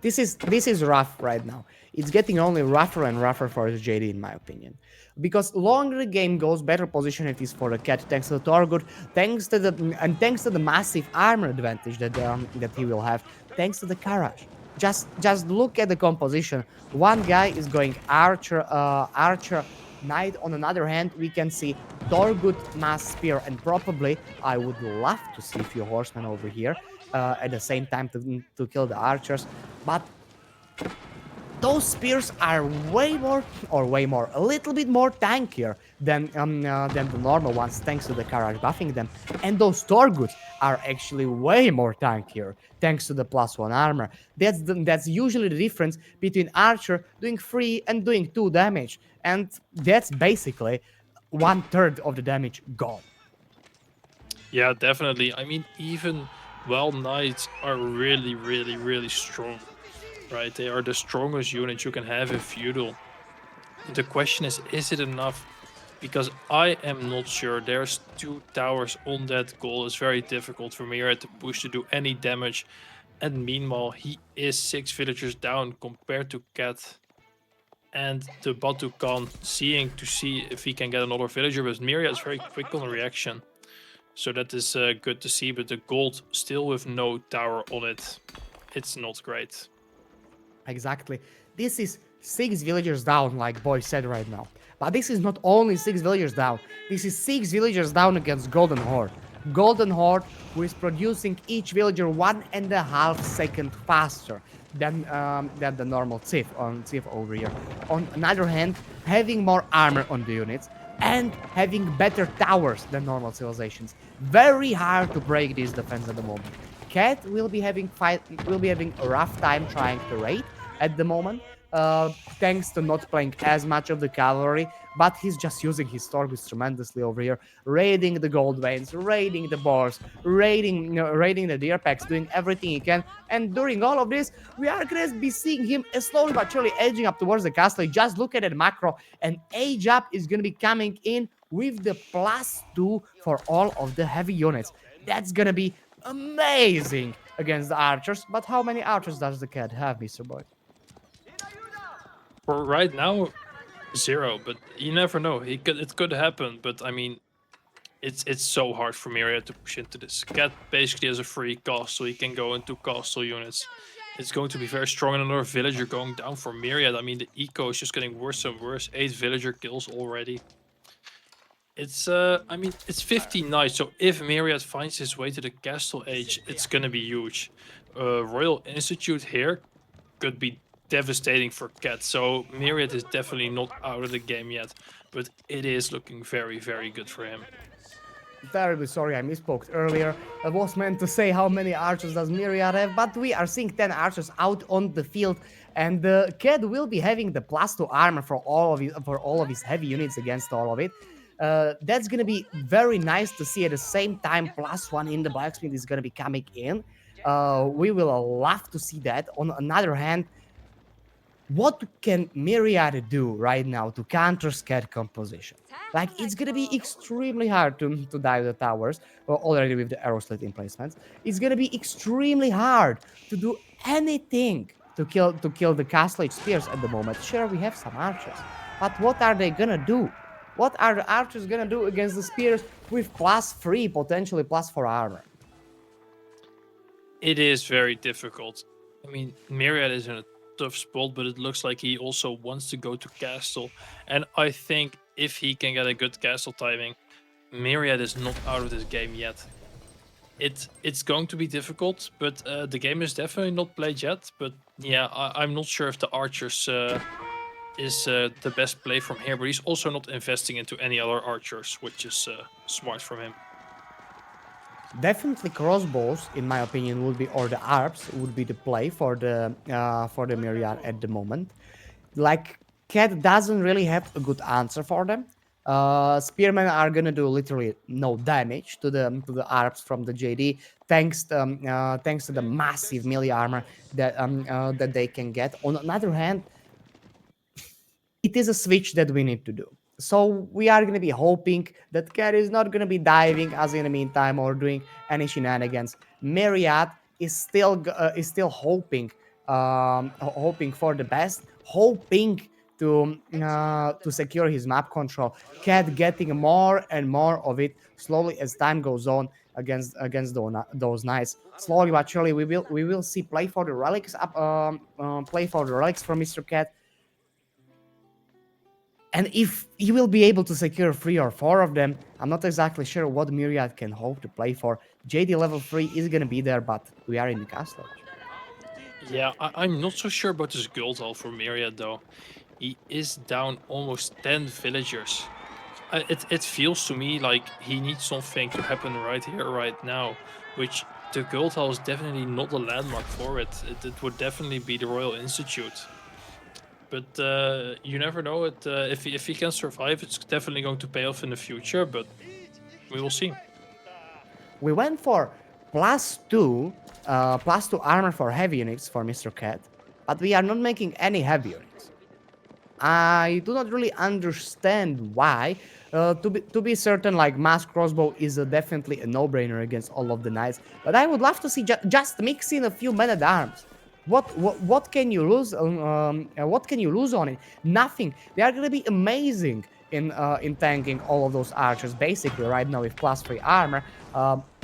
this is rough right now. It's getting only rougher and rougher for the JD, in my opinion, because longer the game goes, better position it is for the cat, thanks to the Torgut, thanks to the massive armor advantage that he will have, thanks to the Karash. Just look at the composition. One guy is going archer knight. On another hand, we can see Torgut mass spear, and probably I would love to see a few horsemen over here at the same time to kill the archers. But those spears are a little bit more tankier than the normal ones, thanks to the Karash buffing them. And those Torguts are actually way more tankier, thanks to the +1 armor. That's usually the difference between Archer doing 3 and doing 2 damage, and that's basically 1/3 of the damage gone. Yeah, definitely. I mean, even well knights are really, really, really strong, right? They are the strongest unit you can have in feudal. The question is it enough? Because I am not sure. There's 2 towers on that goal. It's very difficult for Myriad to push to do any damage. And meanwhile, he is 6 villagers down compared to Cat and the Batu Khan, seeing to see if he can get another villager. But Myriad is very quick on the reaction. So that is good to see. But the gold still with no tower on it. It's not great. Exactly. This is 6 villagers down, like Boy said right now. But this is not only 6 villagers down, this is 6 villagers down against Golden Horde. Golden Horde, who is producing each villager 1.5 seconds faster than the normal Thief over here. On another hand, having more armor on the units and having better towers than normal civilizations. Very hard to break this defense at the moment. Cat will be having a rough time trying to raid at the moment, thanks to not playing as much of the cavalry, but he's just using his Torgus tremendously over here, raiding the gold veins, raiding the boars, raiding the deer packs, doing everything he can. And during all of this, we are gonna be seeing him slowly but surely edging up towards the castle. Just look at that macro, and age up is gonna be coming in with the +2 for all of the heavy units. That's gonna be amazing against the archers. But how many archers does the cat have, Mr. Boy? For right now, 0. But you never know. It could happen. But I mean, it's so hard for Myriad to push into this. Cat basically has a free castle. He can go into castle units. It's going to be very strong. And another villager going down for Myriad. I mean, the eco is just getting worse and worse. 8 villager kills already. It's I mean, it's 15 knights. So if Myriad finds his way to the castle age, it's gonna be huge. Royal Institute here could be devastating for Cat. So Myriad is definitely not out of the game yet, but it is looking very, very good for him. Terribly sorry, I misspoke earlier. I was meant to say how many archers does Myriad have, but we are seeing 10 archers out on the field, and the Cat will be having the +2 armor for all of his heavy units against all of it. That's gonna be very nice to see. At the same time, +1 in the blacksmith is gonna be coming in. We will love to see that. On another hand, what can Myriad do right now to counter Scat composition? Like, it's gonna be extremely hard to dive the towers, already with the arrow slit emplacements. It's gonna be extremely hard to do anything to kill the castle age spears at the moment. Sure, we have some archers, but what are they gonna do? What are the archers gonna do against the spears with +3, potentially +4 armor? It is very difficult. I mean, Myriad is in a tough spot, but it looks like he also wants to go to castle. And I think if he can get a good castle timing, Myriad is not out of this game yet. It's going to be difficult, but the game is definitely not played yet. But yeah, I'm not sure if the archers is the best play from here. But he's also not investing into any other archers, which is smart from him. Definitely crossbows, in my opinion, would be, or the ARPs would be the play for the Myriad at the moment. Like, Cat doesn't really have a good answer for them. Spearmen are gonna do literally no damage to the ARPs from the JD, thanks to the massive melee armor that they can get. On the other hand, it is a switch that we need to do. So we are going to be hoping that Cat is not going to be diving us in the meantime or doing any shenanigans. Myriad is still hoping, hoping for the best, hoping to secure his map control. Cat getting more and more of it slowly as time goes on against those knights. Slowly but surely, we will see play for the relics play for the relics from Mr. Cat. And if he will be able to secure 3 or 4 of them, I'm not exactly sure what Myriad can hope to play for. JD level 3 is gonna be there, but we are in the castle. Yeah, I'm not so sure about this gold haul for Myriad though. He is down almost 10 villagers. It feels to me like he needs something to happen right here, right now, which the gold haul is definitely not the landmark for it. It would definitely be the Royal Institute. But you never know. If he can survive, it's definitely going to pay off in the future. But we will see. We went for plus two armor for heavy units for Mr. Cat, but we are not making any heavy units. I do not really understand why. To be certain, like mass crossbow is definitely a no-brainer against all of the knights. But I would love to see just mix in a few men at arms. What can you lose? What can you lose on it? Nothing. They are gonna be amazing in tanking all of those archers. Basically, right now with +3 armor,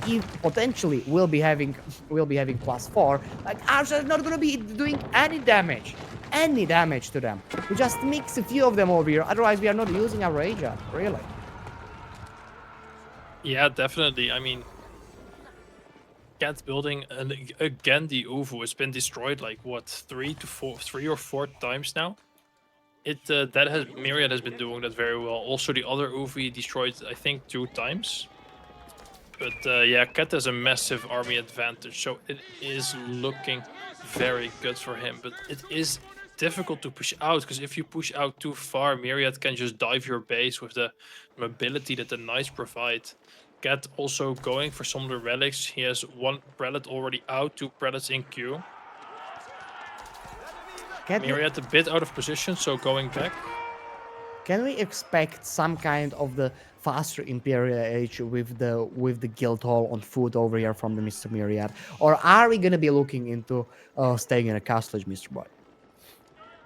he potentially will be having +4. Like archers are not gonna be doing any damage to them. We just mix a few of them over here. Otherwise, we are not using our rage up, really. Yeah, definitely. I mean, Cat building, and again the UVU has been destroyed like what 3 or 4 times now. That has Myriad has been doing that very well. Also, the other UVU destroyed I think 2 times. But yeah, Cat has a massive army advantage, so it is looking very good for him. But it is difficult to push out, because if you push out too far, Myriad can just dive your base with the mobility that the knights provide. Cat also going for some of the relics. He has 1 prelate already out, 2 prelates in queue. Myriad a bit out of position, so going back. Can we expect some kind of the faster Imperial Age with the guild hall on foot over here from the Mr. Myriad, or are we gonna be looking into staying in a castle, Mr. Boy?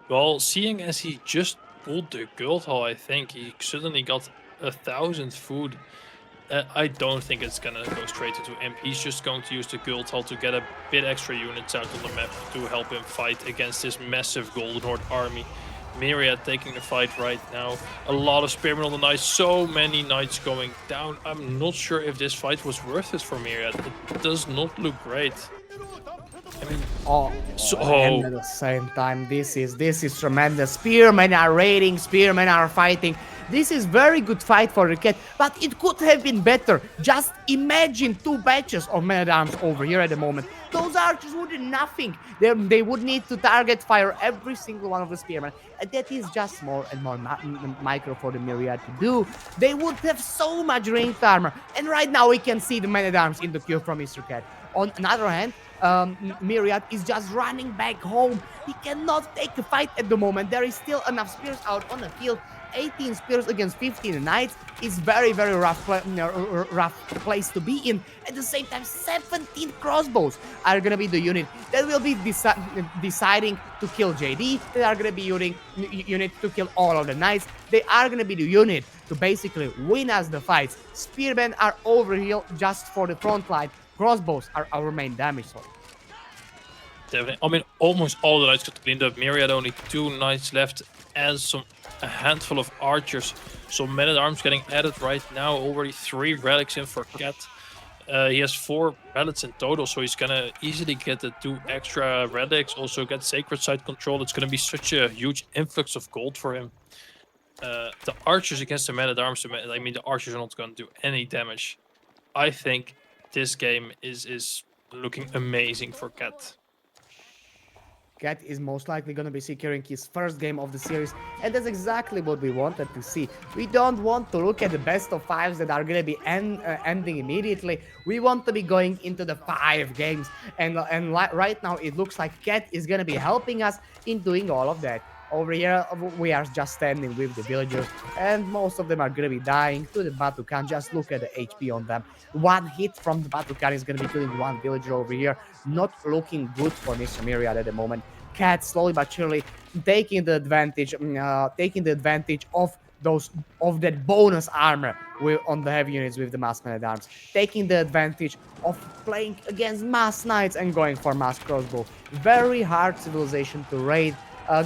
Well, seeing as he just pulled the guild hall, I think he suddenly got 1,000 food. I don't think it's gonna go straight into imp. He's just going to use the guild hall to get a bit extra units out on the map to help him fight against this massive Golden Horde army. Myriad taking the fight right now. A lot of spearmen on the knights, so many knights going down. I'm not sure if this fight was worth it for Myriad. It does not look great. I mean, And at the same time, this is tremendous. Spearmen are raiding, spearmen are fighting. This is very good fight for the Cat, but it could have been better. Just imagine 2 batches of men-at-arms over here at the moment. Those archers would do nothing. They would need to target fire every single one of the spearmen, and that is just more and more micro for the Myriad to do. They would have so much ranged armor, and right now we can see the men-at-arms in the queue from Mr. Cat. On another hand, Myriad is just running back home. He cannot take a fight at the moment. There is still enough spears out on the field. 18 spears against 15 knights is very, very rough place to be in. At the same time, 17 crossbows are gonna be the unit that will be deciding to kill JD. They are gonna be unit to kill all of the knights. They are gonna be the unit to basically win us the fights. Spearmen are over here just for the front line. Crossbows are our main damage source. Definitely. I mean, almost all the knights got cleaned up. Myriad only 2 knights left and a handful of archers. So men-at-arms getting added right now. Already 3 relics in for Cat. He has 4 relics in total, so he's gonna easily get the 2 extra relics. Also get Sacred Site control. It's gonna be such a huge influx of gold for him. The archers against the men-at-arms, I mean, the archers are not gonna do any damage. I think this game is looking amazing for Cat. Cat is most likely going to be securing his first game of the series, and that's exactly what we wanted to see. We don't want to look at the best of 5s that are going to be ending immediately. We want to be going into the 5 games, and right now it looks like Cat is going to be helping us in doing all of that. Over here, we are just standing with the villagers, and most of them are gonna be dying to the Batukan. Just look at the HP on them. One hit from the Batukan is gonna be killing one villager over here. Not looking good for Mr. Myriad at the moment. Cat slowly but surely taking the advantage of those of that bonus armor on the heavy units with the mass man at arms, taking the advantage of playing against mass knights and going for mass crossbow. Very hard civilization to raid.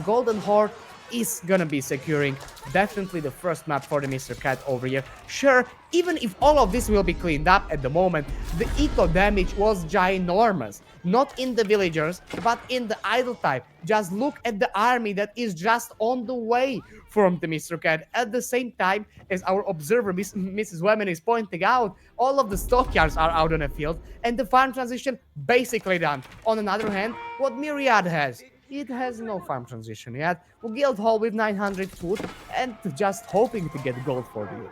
Golden Horde is gonna be securing definitely the first map for the Mr. Cat over here. Sure, even if all of this will be cleaned up at the moment, the eco damage was ginormous. Not in the villagers, but in the idle type. Just look at the army that is just on the way from the Mr. Cat. At the same time, as our observer, Mrs. Webman, is pointing out, all of the stockyards are out on the field, and the farm transition basically done. On another hand, what Myriad has, it has no farm transition yet. Guild Hall with 900 food and just hoping to get gold for the unit.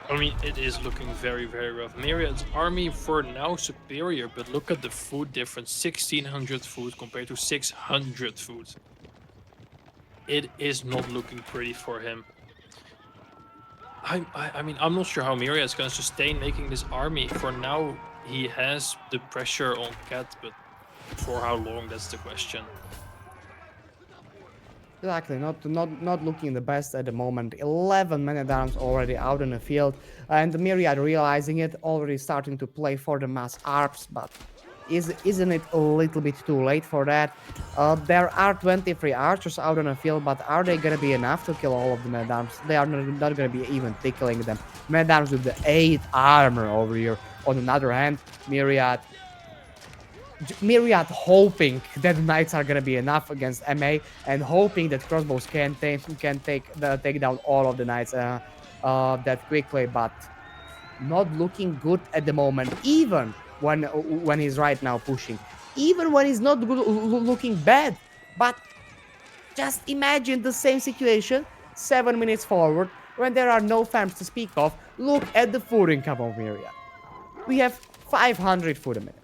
I mean, it is looking very, very rough. Myriad's army for now superior, but look at the food difference. 1600 food compared to 600 food. It is not looking pretty for him. I mean, I'm not sure how Myriad is going to sustain making this army. For now, he has the pressure on Cat, but for how long, that's the question. Exactly, not looking the best at the moment. 11 men at arms already out in the field, and the Myriad realizing it, already starting to play for the mass ARPs, but isn't it a little bit too late for that? There are 23 archers out on the field, but are they gonna be enough to kill all of the men at arms? They are not gonna be even tickling them. Men at arms with the 8 armor over here. On the other hand, Myriad hoping that knights are gonna be enough against MA, and hoping that crossbows can take down all of the knights that quickly, but not looking good at the moment. Even when he's right now pushing, even when he's not looking bad. But just imagine the same situation 7 minutes forward when there are no farms to speak of. Look at the food income of Myriad. We have 500 food a minute.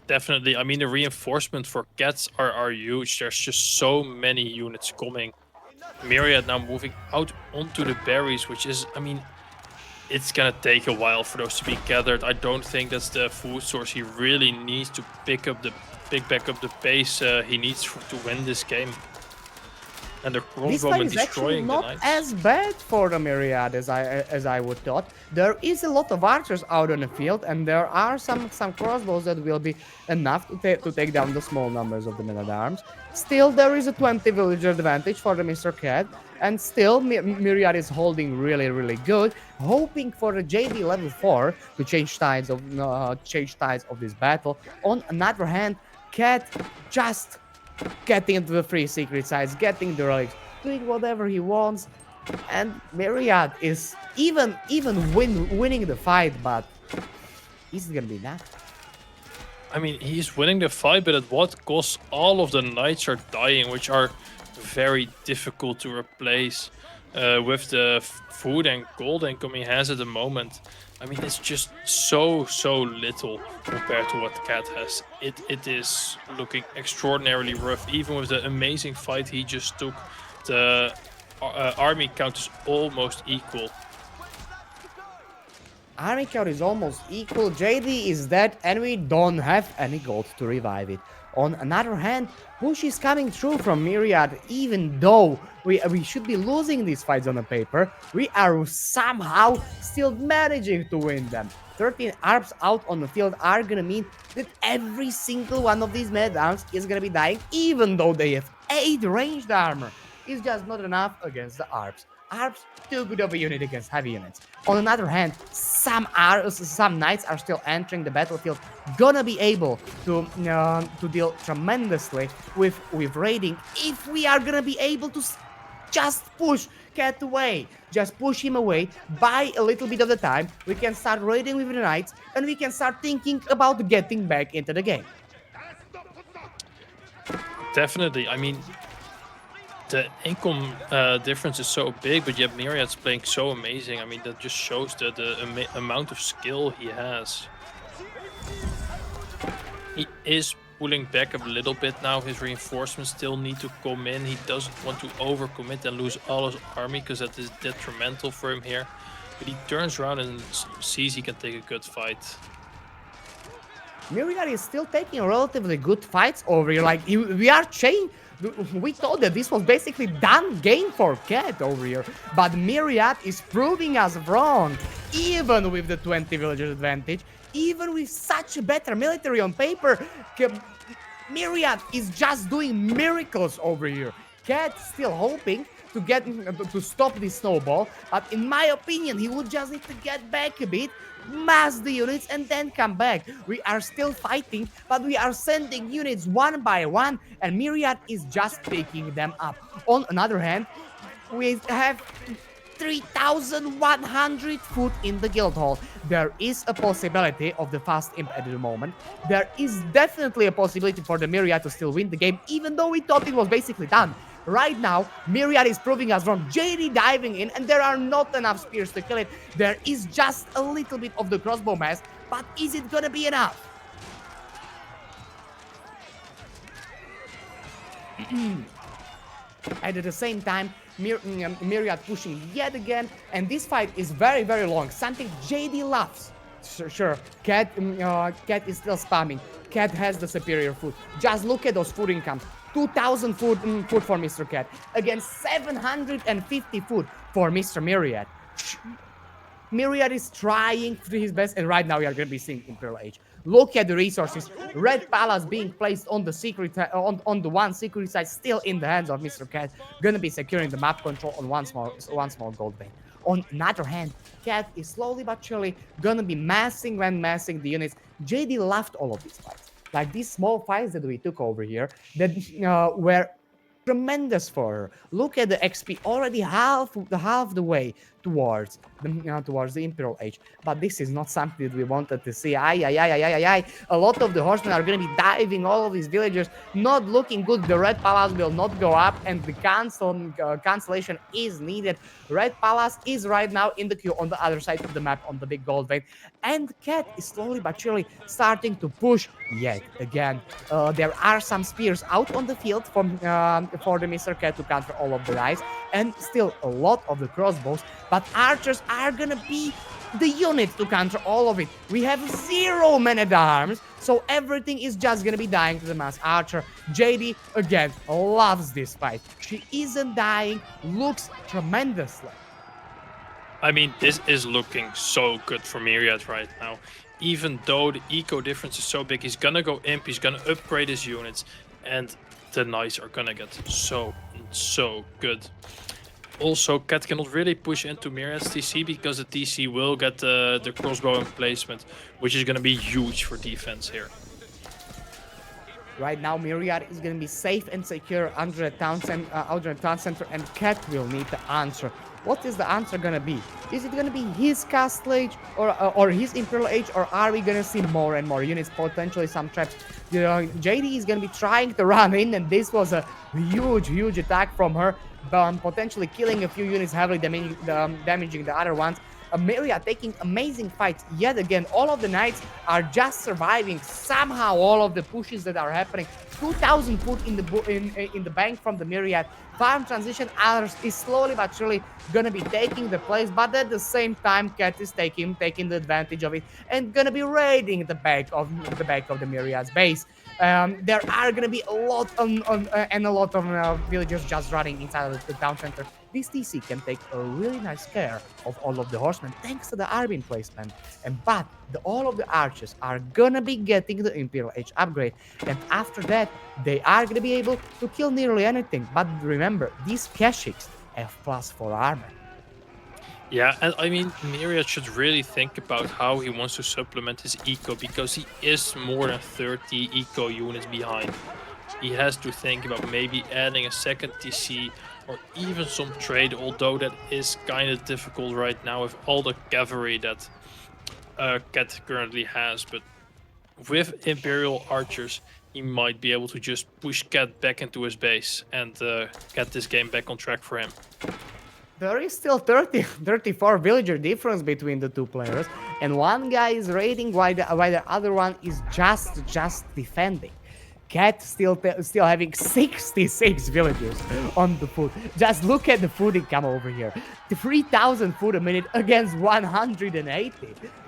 Definitely. I mean, the reinforcement for Cats are huge. There's just so many units coming. Myriad now moving out onto the berries, which is, I mean, it's gonna take a while for those to be gathered. I don't think that's the food source he really needs to pick back up the pace he needs to win this game. And the This fight crossbowmen is actually destroying the not knights. as bad for the Myriad as I would thought. There is a lot of archers out on the field, and there are some crossbows that will be enough to take down the small numbers of the men at arms. Still, there is a 20 villager advantage for the Mr. Cat, and still Myriad is holding really good, hoping for a JD level 4 to change tides of this battle. On another hand, Cat just getting into the free secret sites, getting the relics, doing whatever he wants, and Myriad is even winning the fight, but is it gonna be that? I mean, he's winning the fight, but at what cost? All of the knights are dying, which are very difficult to replace with the food and gold income he has at the moment. I mean, it's just so little compared to what Cat has. It is looking extraordinarily rough. Even with the amazing fight he just took, the army count is almost equal. Army count is almost equal. JD is dead, and we don't have any gold to revive it. On another hand, push is coming through from Myriad. Even though we should be losing these fights on the paper, we are somehow still managing to win them. 13 ARPs out on the field are gonna mean that every single one of these med arms is gonna be dying, even though they have 8 ranged armor. It's just not enough against the ARPs. ARPs too good of a unit against heavy units. On another hand, some knights are still entering the battlefield, gonna be able to deal tremendously with raiding if we are gonna be able to just push Cat away. Just push him away, buy a little bit of the time, we can start raiding with the knights, and we can start thinking about getting back into the game. Definitely. I mean, the income difference is so big, but yet Myriad's playing so amazing. I mean, that just shows the amount of skill he has. He is pulling back a little bit now. His reinforcements still need to come in. He doesn't want to overcommit and lose all his army because that is detrimental for him here. But he turns around and sees he can take a good fight. Myriad is still taking relatively good fights over here. Like, we are changing. We thought that this was basically done game for Cat over here. But Myriad is proving us wrong. Even with the 20 villagers advantage, even with such a better military on paper, Myriad is just doing miracles over here. Cat still hoping to get to stop this snowball, but in my opinion, he would just need to get back a bit, mass the units, and then come back. We are still fighting, but we are sending units one by one, and Myriad is just picking them up. On another hand, we have 3,100 food in the guild hall. There is a possibility of the fast imp at the moment. There is definitely a possibility for the Myriad to still win the game, even though we thought it was basically done. Right now, Myriad is proving us wrong. JD diving in, and there are not enough spears to kill it. There is just a little bit of the crossbow mass, but is it gonna be enough? And at the same time, Myriad pushing yet again, and this fight is very, very long. Something JD loves. Sure, Cat is still spamming. Cat has the superior food. Just look at those food incomes. 2,000 food for Mr. Cat against 750 food for Mr. Myriad. Myriad is trying to do his best, and right now we are going to be seeing Imperial Age. Look at the resources. Red Palace being placed on the secret on the one secret side, still in the hands of Mr. Cat. Gonna be securing the map control on one small gold vein. On another hand, Cat is slowly but surely gonna be massing the units. JD loved all of these fights. Like these small fights that we took over here that were tremendous for her. Look at the XP, already half the way towards the Imperial Age. But this is not something that we wanted to see. A lot of the horsemen are going to be diving all of these villagers, not looking good. The Red Palace will not go up, and the cancellation is needed. Red Palace is right now in the queue on the other side of the map on the big gold vein, and Cat is slowly but surely starting to push yet again. There are some spears out on the field for the Mr. Cat to counter all of the dice, and still a lot of the crossbows, but archers are gonna be the unit to counter all of it. We have 0 men-at-arms, so everything is just gonna be dying to the mass archer. JD, again, loves this fight. She isn't dying, looks tremendously. I mean, this is looking so good for Myriad right now. Even though the eco difference is so big, he's gonna go imp, he's gonna upgrade his units, and the knights are gonna get so good. Also, Cat cannot really push into Myriad's TC because the TC will get the crossbow emplacement, which is gonna be huge for defense here. Right now, Myriad is going to be safe and secure under a town center, and Cat will need to answer. What is the answer going to be? Is it going to be his Castle Age or his Imperial Age, or are we going to see more and more units, potentially some traps? You know, JD is going to be trying to run in, and this was a huge attack from her, potentially killing a few units, heavily damaging the other ones. Myriad taking amazing fights yet again. All of the knights are just surviving somehow all of the pushes that are happening. 2,000 food in the bank from the Myriad. Farm transition is slowly but surely gonna be taking the place, but at the same time, Cat is taking the advantage of it and gonna be raiding the back of the Myriad's base. There are gonna be a lot of villagers just running inside of the town center. This TC can take a really nice care of all of the horsemen thanks to the Arbin placement. But all of the archers are gonna be getting the Imperial Age upgrade, and after that they are gonna be able to kill nearly anything. But remember, these Keshiks have +4 armor. Yeah, and I mean, Myriad should really think about how he wants to supplement his eco, because he is more than 30 eco units behind. He has to think about maybe adding a second TC or even some trade, although that is kind of difficult right now with all the cavalry that Cat currently has. But with Imperial archers, he might be able to just push Cat back into his base and get this game back on track for him. There is still 34 villager difference between the two players, and one guy is raiding while the other one is just defending. Cat still having 66 villagers on the food. Just look at the food income over here. 3,000 food a minute against 180.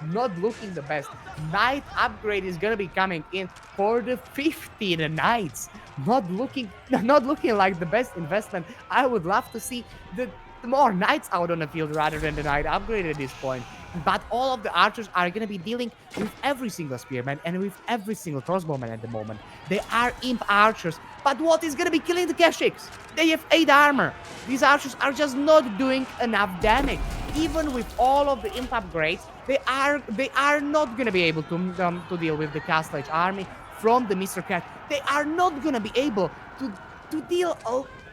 Not looking the best. Night upgrade is gonna be coming in for the 15 nights. Not looking like the best investment. I would love to see the more knights out on the field rather than the knight upgrade at this point. But all of the archers are going to be dealing with every single spearman and with every single crossbowman at the moment. They are imp archers, but what is going to be killing the Keshiks? They have 8 armor. These archers are just not doing enough damage. Even with all of the imp upgrades, they are not going to be able to deal with the Castle Age army from the Mr. Cat. They are not going to be able to deal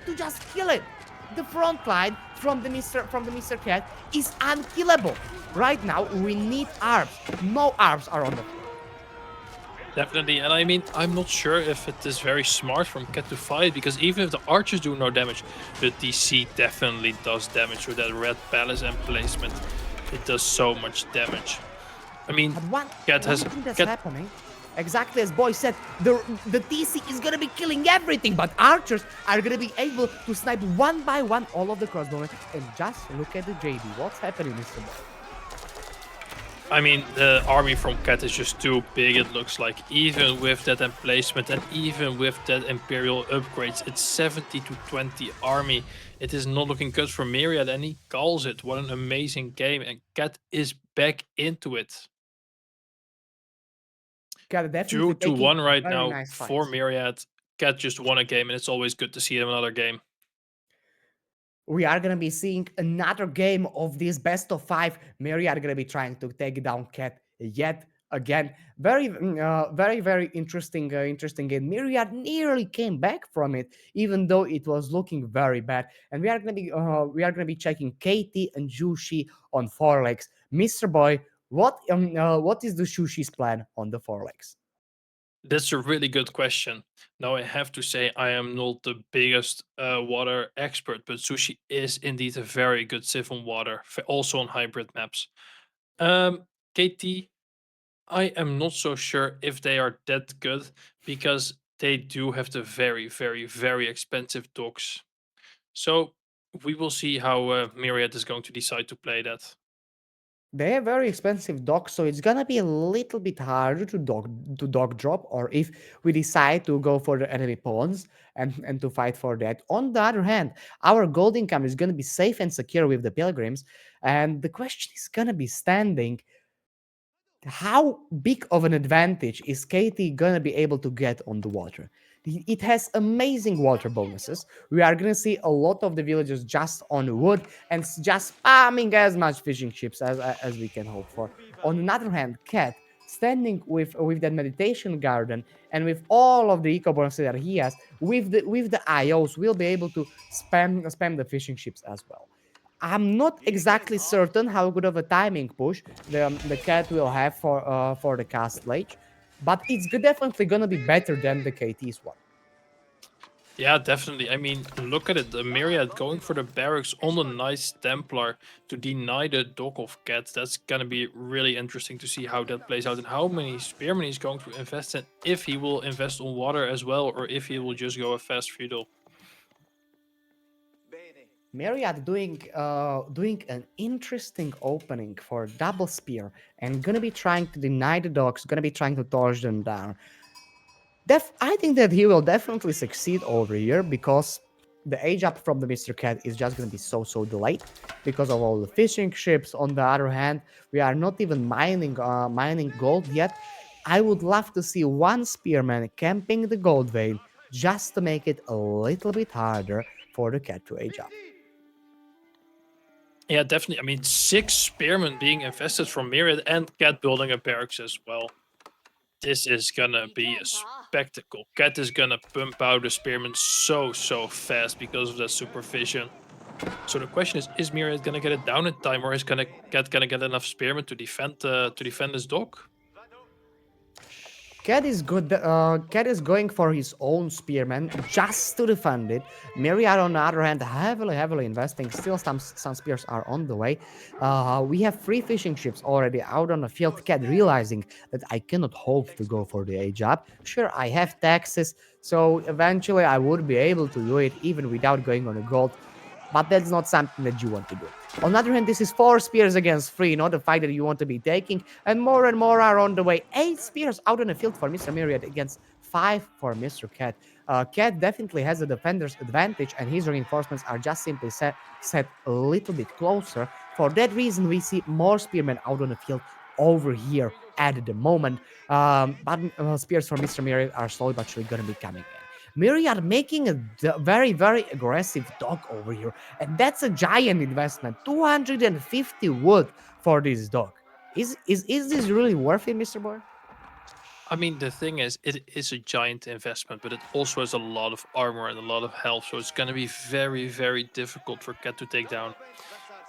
to just kill it. The front line from the Mr. Cat is unkillable. Right now, we need ARPs. No ARPs are on the field. Definitely, and I mean, I'm not sure if it is very smart from Cat to fight, because even if the archers do no damage, the DC definitely does damage with that red palace and placement. It does so much damage. I mean, Cat has... One thing that's happening, exactly as Boy said, the TC is gonna be killing everything, but archers are gonna be able to snipe one by one all of the crossbowmen. And just look at the JD. What's happening, Mr. Boy? I mean, the army from Cat is just too big, it looks like. Even with that emplacement and even with that Imperial upgrades, it's 70 to 20 army. It is not looking good for Myriad, and he calls it. What an amazing game, and Cat is back into it. Cat definitely 2-1 right now nice for Myriad. Cat just won a game, and it's always good to see him another game. We are going to be seeing another game of this best of 5. Myriad are going to be trying to take down Cat yet again. Very, very interesting game. Myriad nearly came back from it, even though it was looking very bad. And we are going to be checking Katie and Jushi on 4 legs. Mr. Boy, what is the Shushi's plan on the 4 legs? That's a really good question. Now, I have to say I am not the biggest water expert, but Sushi is indeed a very good civ on water, also on hybrid maps. KT, I am not so sure if they are that good, because they do have the very, very, very expensive docks. So we will see how Myriad is going to decide to play that. They have very expensive docks, so it's gonna be a little bit harder to dock drop, or if we decide to go for the enemy pawns and to fight for that. On the other hand, our gold income is gonna be safe and secure with the pilgrims, and the question is gonna be standing. How big of an advantage is Katie gonna be able to get on the water? It has amazing water bonuses. We are gonna see a lot of the villagers just on wood and just spamming as much fishing ships as we can hope for. On the other hand, Cat, standing with that meditation garden and with all of the eco bonuses that he has, with the IOs, will be able to spam the fishing ships as well. I'm not exactly certain how good of a timing push the Cat will have for the Castle Age, but it's definitely gonna be better than the KT's one. Yeah, definitely. I mean, look at it. The Myriad going for the barracks on the Knights Templar to deny the dock of Cat. That's gonna be really interesting to see how that plays out and how many spearmen he's going to invest in. If he will invest on water as well, or if he will just go a fast feudal. Myriad doing an interesting opening for double spear and gonna be trying to deny the dogs, gonna be trying to torch them down. I think that he will definitely succeed over here because the age up from the Mr. Cat is just gonna be so delayed because of all the fishing ships. On the other hand, we are not even mining gold yet. I would love to see one spearman camping the gold vein just to make it a little bit harder for the Cat to age up. Yeah, definitely. I mean, 6 spearmen being invested from Myriad and Cat building a barracks as well. This is gonna be a spectacle. Cat is gonna pump out the spearmen so fast because of that supervision. So the question is Myriad gonna get it down in time, or is Cat gonna get enough spearmen to defend his dock? Cat is good. Cat is going for his own spearman just to defend it. Myriad, on the other hand, heavily investing. Still, some spears are on the way. We have 3 fishing ships already out on the field. Cat realizing that I cannot hope to go for the age up. Sure, I have taxes, so eventually I would be able to do it even without going on a gold. But that's not something that you want to do. On the other hand, this is 4 spears against 3, not a fight that you want to be taking, and more are on the way. 8 spears out on the field for Mr. Myriad against 5 for Mr. Cat. Cat definitely has a defender's advantage, and his reinforcements are just simply set a little bit closer. For that reason, we see more spearmen out on the field over here at the moment. But spears for Mr. Myriad are slowly but surely going to be coming in. Myriad making a very aggressive dog over here, and that's a giant investment. 250 wood for this dog. Is this really worth it, Mr. Boy? I mean, the thing is, it is a giant investment, but it also has a lot of armor and a lot of health, so it's going to be very difficult for Cat to take down.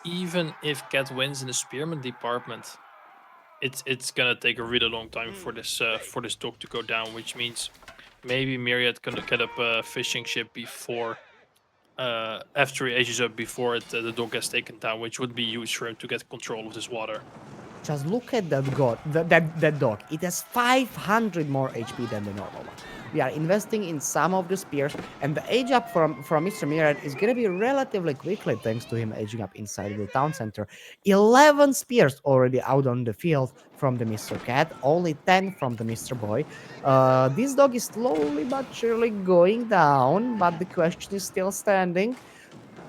Even if Cat wins in the spearman department, it's gonna take a really long time for this dog to go down, which means maybe Myriad can get up a fishing ship before after he ages up before the dog gets taken down, which would be huge for him to get control of this water. Just look at that god, that dog. It has 500 more HP than the normal one. We are investing in some of the spears, and the age up from Mr. Myriad is gonna be relatively quickly thanks to him aging up inside the town center. 11 spears already out on the field from the Mr. Cat, only 10 from the Mr. Boy. This dog is slowly but surely going down, but the question is still standing.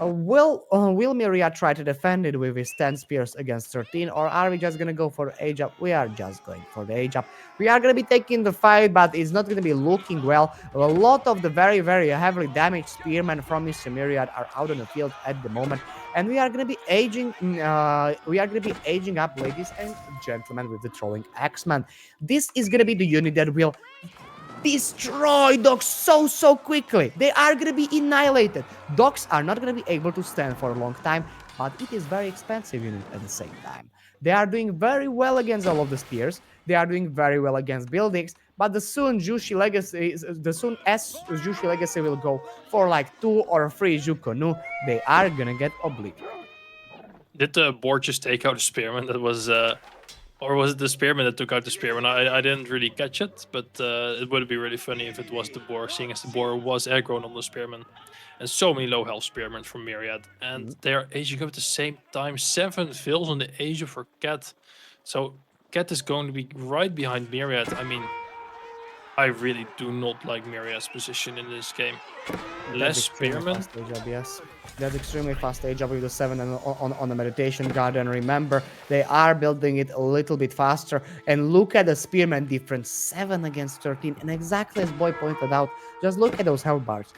Will Myriad try to defend it with his 10 spears against 13, or are we just gonna go for age up? We are just going for the age up. We are gonna be taking the fight, but it's not gonna be looking well. A lot of the very heavily damaged spearmen from Mr. Myriad are out on the field at the moment, and we are gonna be aging. We are gonna be aging up, ladies and gentlemen, with the throwing axeman. This is gonna be the unit that will destroy dogs so quickly. They are gonna be annihilated. Dogs are not gonna be able to stand for a long time, but it is very expensive unit at the same time. They are doing very well against all of the spears. They are doing very well against buildings, but the soon as Jushi Legacy will go for like 2 or 3 Jukonu, they are gonna get obliterated. Did the board just take out a spearman that was or was it the spearman that took out the spearman? I didn't really catch it, but it would be really funny if it was the boar, seeing as the boar was aggroed on the spearman. And so many low health spearmen from Myriad. And they are aging up at the same time. 7 fills on the Asia for Cat. So Cat is going to be right behind Myriad. I mean, I really do not like Myriad's position in this game. Less spearmen. Fast age up, yes. That's extremely fast age up with the 7 and on the meditation garden. Remember, they are building it a little bit faster. And look at the spearman difference, 7 against 13. And exactly as Boy pointed out, just look at those health bars.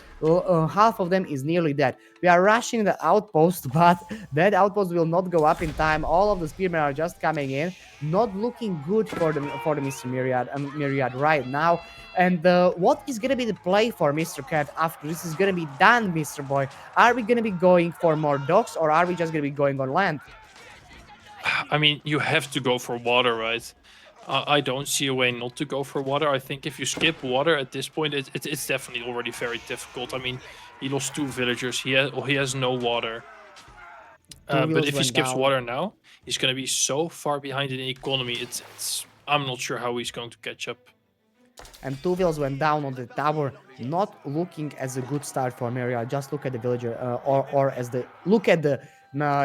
Half of them is nearly dead. We are rushing the outpost, but that outpost will not go up in time. All of the spearmen are just coming in, not looking good for the Mr. Myriad right now. And what is gonna be the play for Mr. Cat after this is gonna be done, Mr. Boy? Are we gonna be going for more dogs, or are we just gonna be going on land? I mean, you have to go for water, right? I don't see a way not to go for water. I think if you skip water at this point, it's definitely already very difficult. I mean, he lost 2 villagers. He has no water. But if he skips water now, he's going to be so far behind in the economy. I'm not sure how he's going to catch up. And 2 wheels went down on the tower, not looking as a good start for Myriad. Just look at the villager, look at the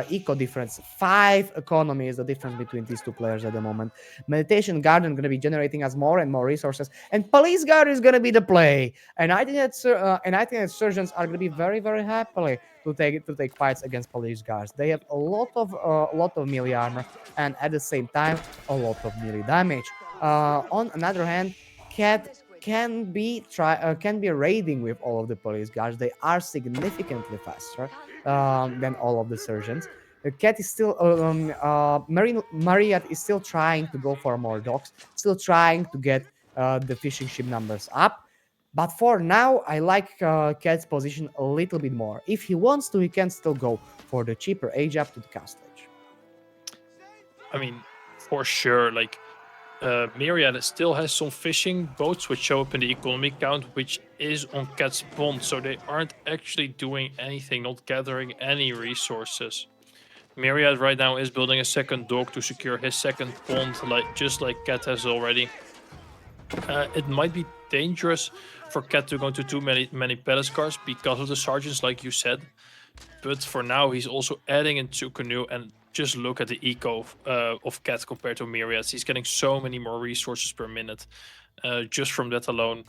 eco difference. 5 economy is the difference between these 2 players at the moment. Meditation Garden going to be generating us more and more resources, and Police Guard is going to be the play. And I think that surgeons are going to be very happily to take fights against Police Guards. They have a lot of melee armor, and at the same time a lot of melee damage. On another hand, Cat can be raiding with all of the police guards. They are significantly faster than all of the surgeons. The Cat is still Myriad is still trying to go for more dogs, still trying to get the fishing ship numbers up. But for now, I like Cat's position a little bit more. If he wants to, he can still go for the cheaper age up to the castle age. I mean, for sure, like Myriad still has some fishing boats which show up in the economy count, which is on Cat's pond, so they aren't actually doing anything, not gathering any resources. Myriad right now is building a second dock to secure his second pond, like just like Cat has already. It might be dangerous for Cat to go into too many palace cars because of the sergeants, like you said. But for now, he's also adding into canoe, and just look at the eco of Cat compared to Myriad. He's getting so many more resources per minute. Just from that alone,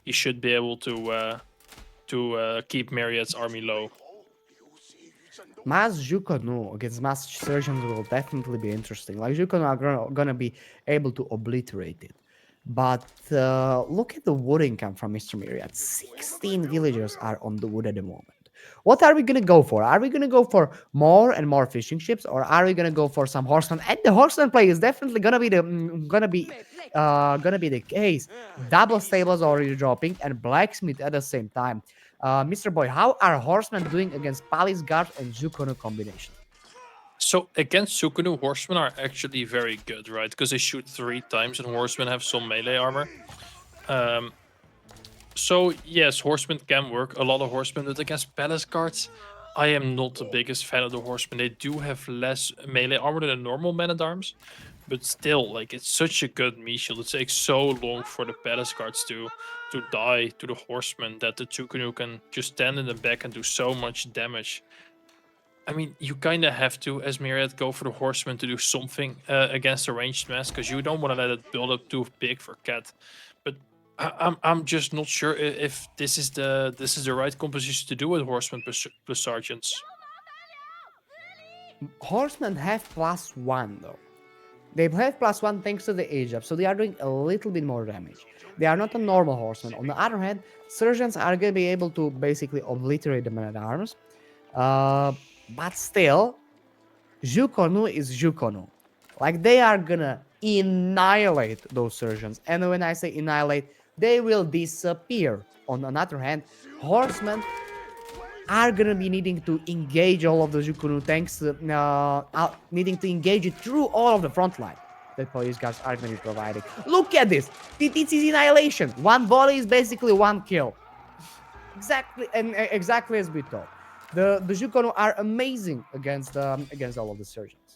he should be able to keep Myriad's army low. Mass Jukonu against Mass Surgeons will definitely be interesting. Like Jukonu are gonna be able to obliterate it. But look at the wood income from Mr. Myriad. 16 villagers are on the wood at the moment. What are we gonna go for? Are we gonna go for more and more fishing ships, or are we gonna go for some horsemen? And the horseman play is definitely gonna be gonna be the case. Double stables already dropping and blacksmith at the same time. Mr. Boy, how are horsemen doing against Palace Guards and Zukono combination? So against Sukunu, horsemen are actually very good, right? Because they shoot 3 times, and horsemen have some melee armor. Um, So yes, horsemen can work. A lot of horsemen, but against palace guards, I am not the biggest fan of the horsemen. They do have less melee armor than a normal man at arms, but still, like it's such a good meat shield. It takes so long for the palace guards to die to the horsemen that the Tukunu can just stand in the back and do so much damage. I mean, you kind of have to, as Myriad, go for the horseman to do something against the ranged mass, because you don't want to let it build up too big for Cat. But I'm just not sure if this is the right composition to do with horsemen plus sergeants. Horsemen have +1 though. They have +1 thanks to the age up, so they are doing a little bit more damage. They are not a normal horseman. On the other hand, surgeons are gonna be able to basically obliterate the men at arms. But still, Jukonu is Jukonu. Like they are gonna annihilate those surgeons. And when I say annihilate, they will disappear. On the other hand, horsemen are gonna be needing to engage all of the Jukunu tanks, needing to engage it through all of the front line that police guards are gonna be providing. Look at this! This is annihilation. One volley is basically one kill. Exactly, and exactly as we thought. The Jukunu are amazing against all of the surgeons.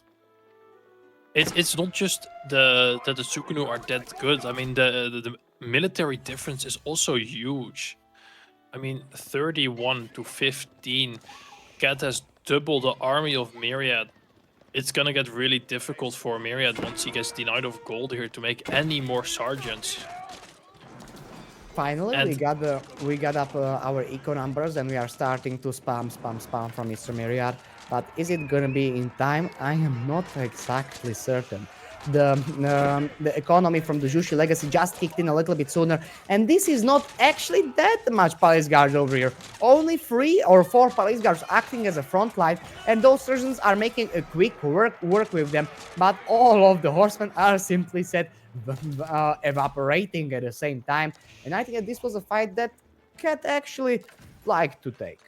It's not just that the Sukunu are that good. I mean, the military difference is also huge. I mean, 31 to 15. Cat has double the army of Myriad. It's gonna get really difficult for Myriad once he gets denied of gold here to make any more sergeants. Finally, And we got up our eco numbers, and we are starting to spam from Mr. Myriad. But is it gonna be in time? I am not exactly certain. The economy from the Jushi legacy just kicked in a little bit sooner, and this is not actually that much palace guards over here. Only 3 or 4 palace guards acting as a front line, and those surgeons are making a quick work with them. But all of the horsemen are simply set evaporating at the same time. And I think that this was a fight that Cat actually liked to take.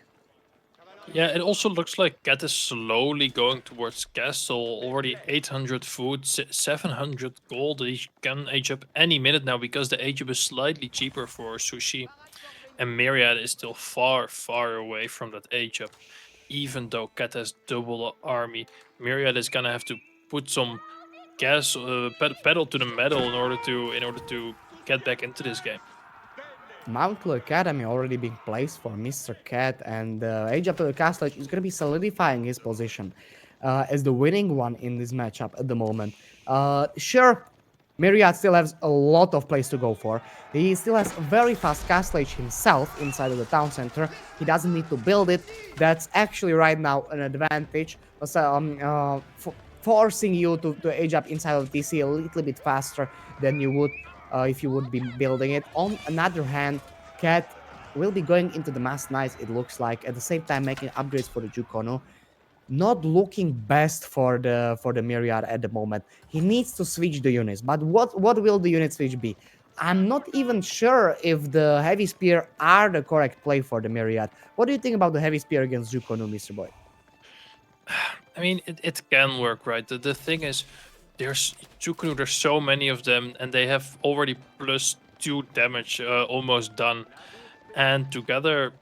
yeah, it also looks like Cat is slowly going towards castle. Already 800 food, 700 gold. He can age up any minute now because the age up is slightly cheaper for sushi. And Myriad is still far, far away from that age up. Even though Cat has double the army, Myriad is gonna have to put some gas, pedal to the metal in order to get back into this game. Mount Academy already being placed for Mr. Cat, and Age Up to the Castle is going to be solidifying his position as the winning one in this matchup at the moment. Sure, Myriad still has a lot of place to go for. He still has a very fast castle age himself inside of the town center. He doesn't need to build it. That's actually right now an advantage, forcing you to age up inside of TC a little bit faster than you would if you would be building it. On another hand, Cat will be going into the Mass Knights, it looks like, at the same time making upgrades for the Jukono. Not looking best for the Myriad at the moment. He needs to switch the units, but what will the unit switch be? I'm not even sure if the Heavy Spear are the correct play for the Myriad. What do you think about the Heavy Spear against Jukono, Mr. Boy? I mean, it can work, right? The thing is, there's Tsukunu, there's so many of them, and they have already +2 damage almost done. And together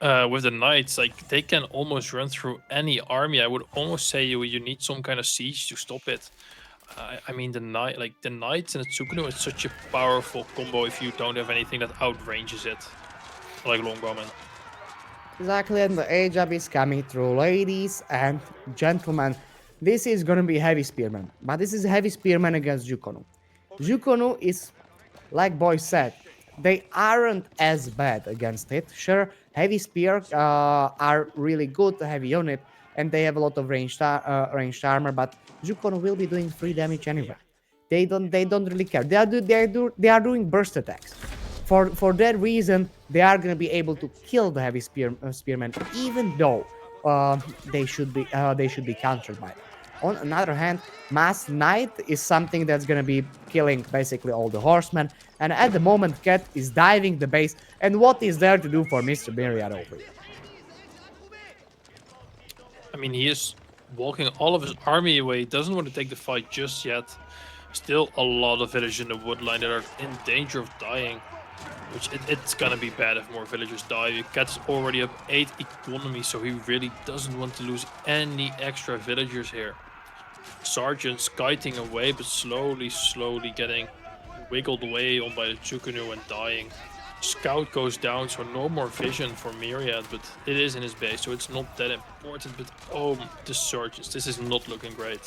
with the knights, like they can almost run through any army. I would almost say you need some kind of siege to stop it. I mean, the knights and the Tsukunu is such a powerful combo if you don't have anything that outranges it, like longbowmen. Exactly, and the age up is coming through, ladies and gentlemen. This is gonna be heavy spearman, but this is heavy spearman against Jukonu. Jukonu is, like Boy said, they aren't as bad against it. Sure, heavy spear are really good heavy unit, and they have a lot of ranged armor. But Jukonu will be doing free damage anyway. They don't really care. They are doing burst attacks. For that reason, they are gonna be able to kill the heavy spearmen, even though they should be countered by it. On another hand, Mass Knight is something that's gonna be killing basically all the horsemen, and at the moment, Cat is diving the base. And what is there to do for Mr. Myriad over here? I mean, he is walking all of his army away. He doesn't want to take the fight just yet. Still a lot of villagers in the woodline that are in danger of dying. Which it's gonna be bad if more villagers die. Cat's already up 8 economy, so he really doesn't want to lose any extra villagers here. Sergeant's kiting away, but slowly getting wiggled away on by the Tsukunu and dying. Scout goes down, so no more vision for Myriad, but it is in his base, so it's not that important. But oh, the Sergeants, this is not looking great.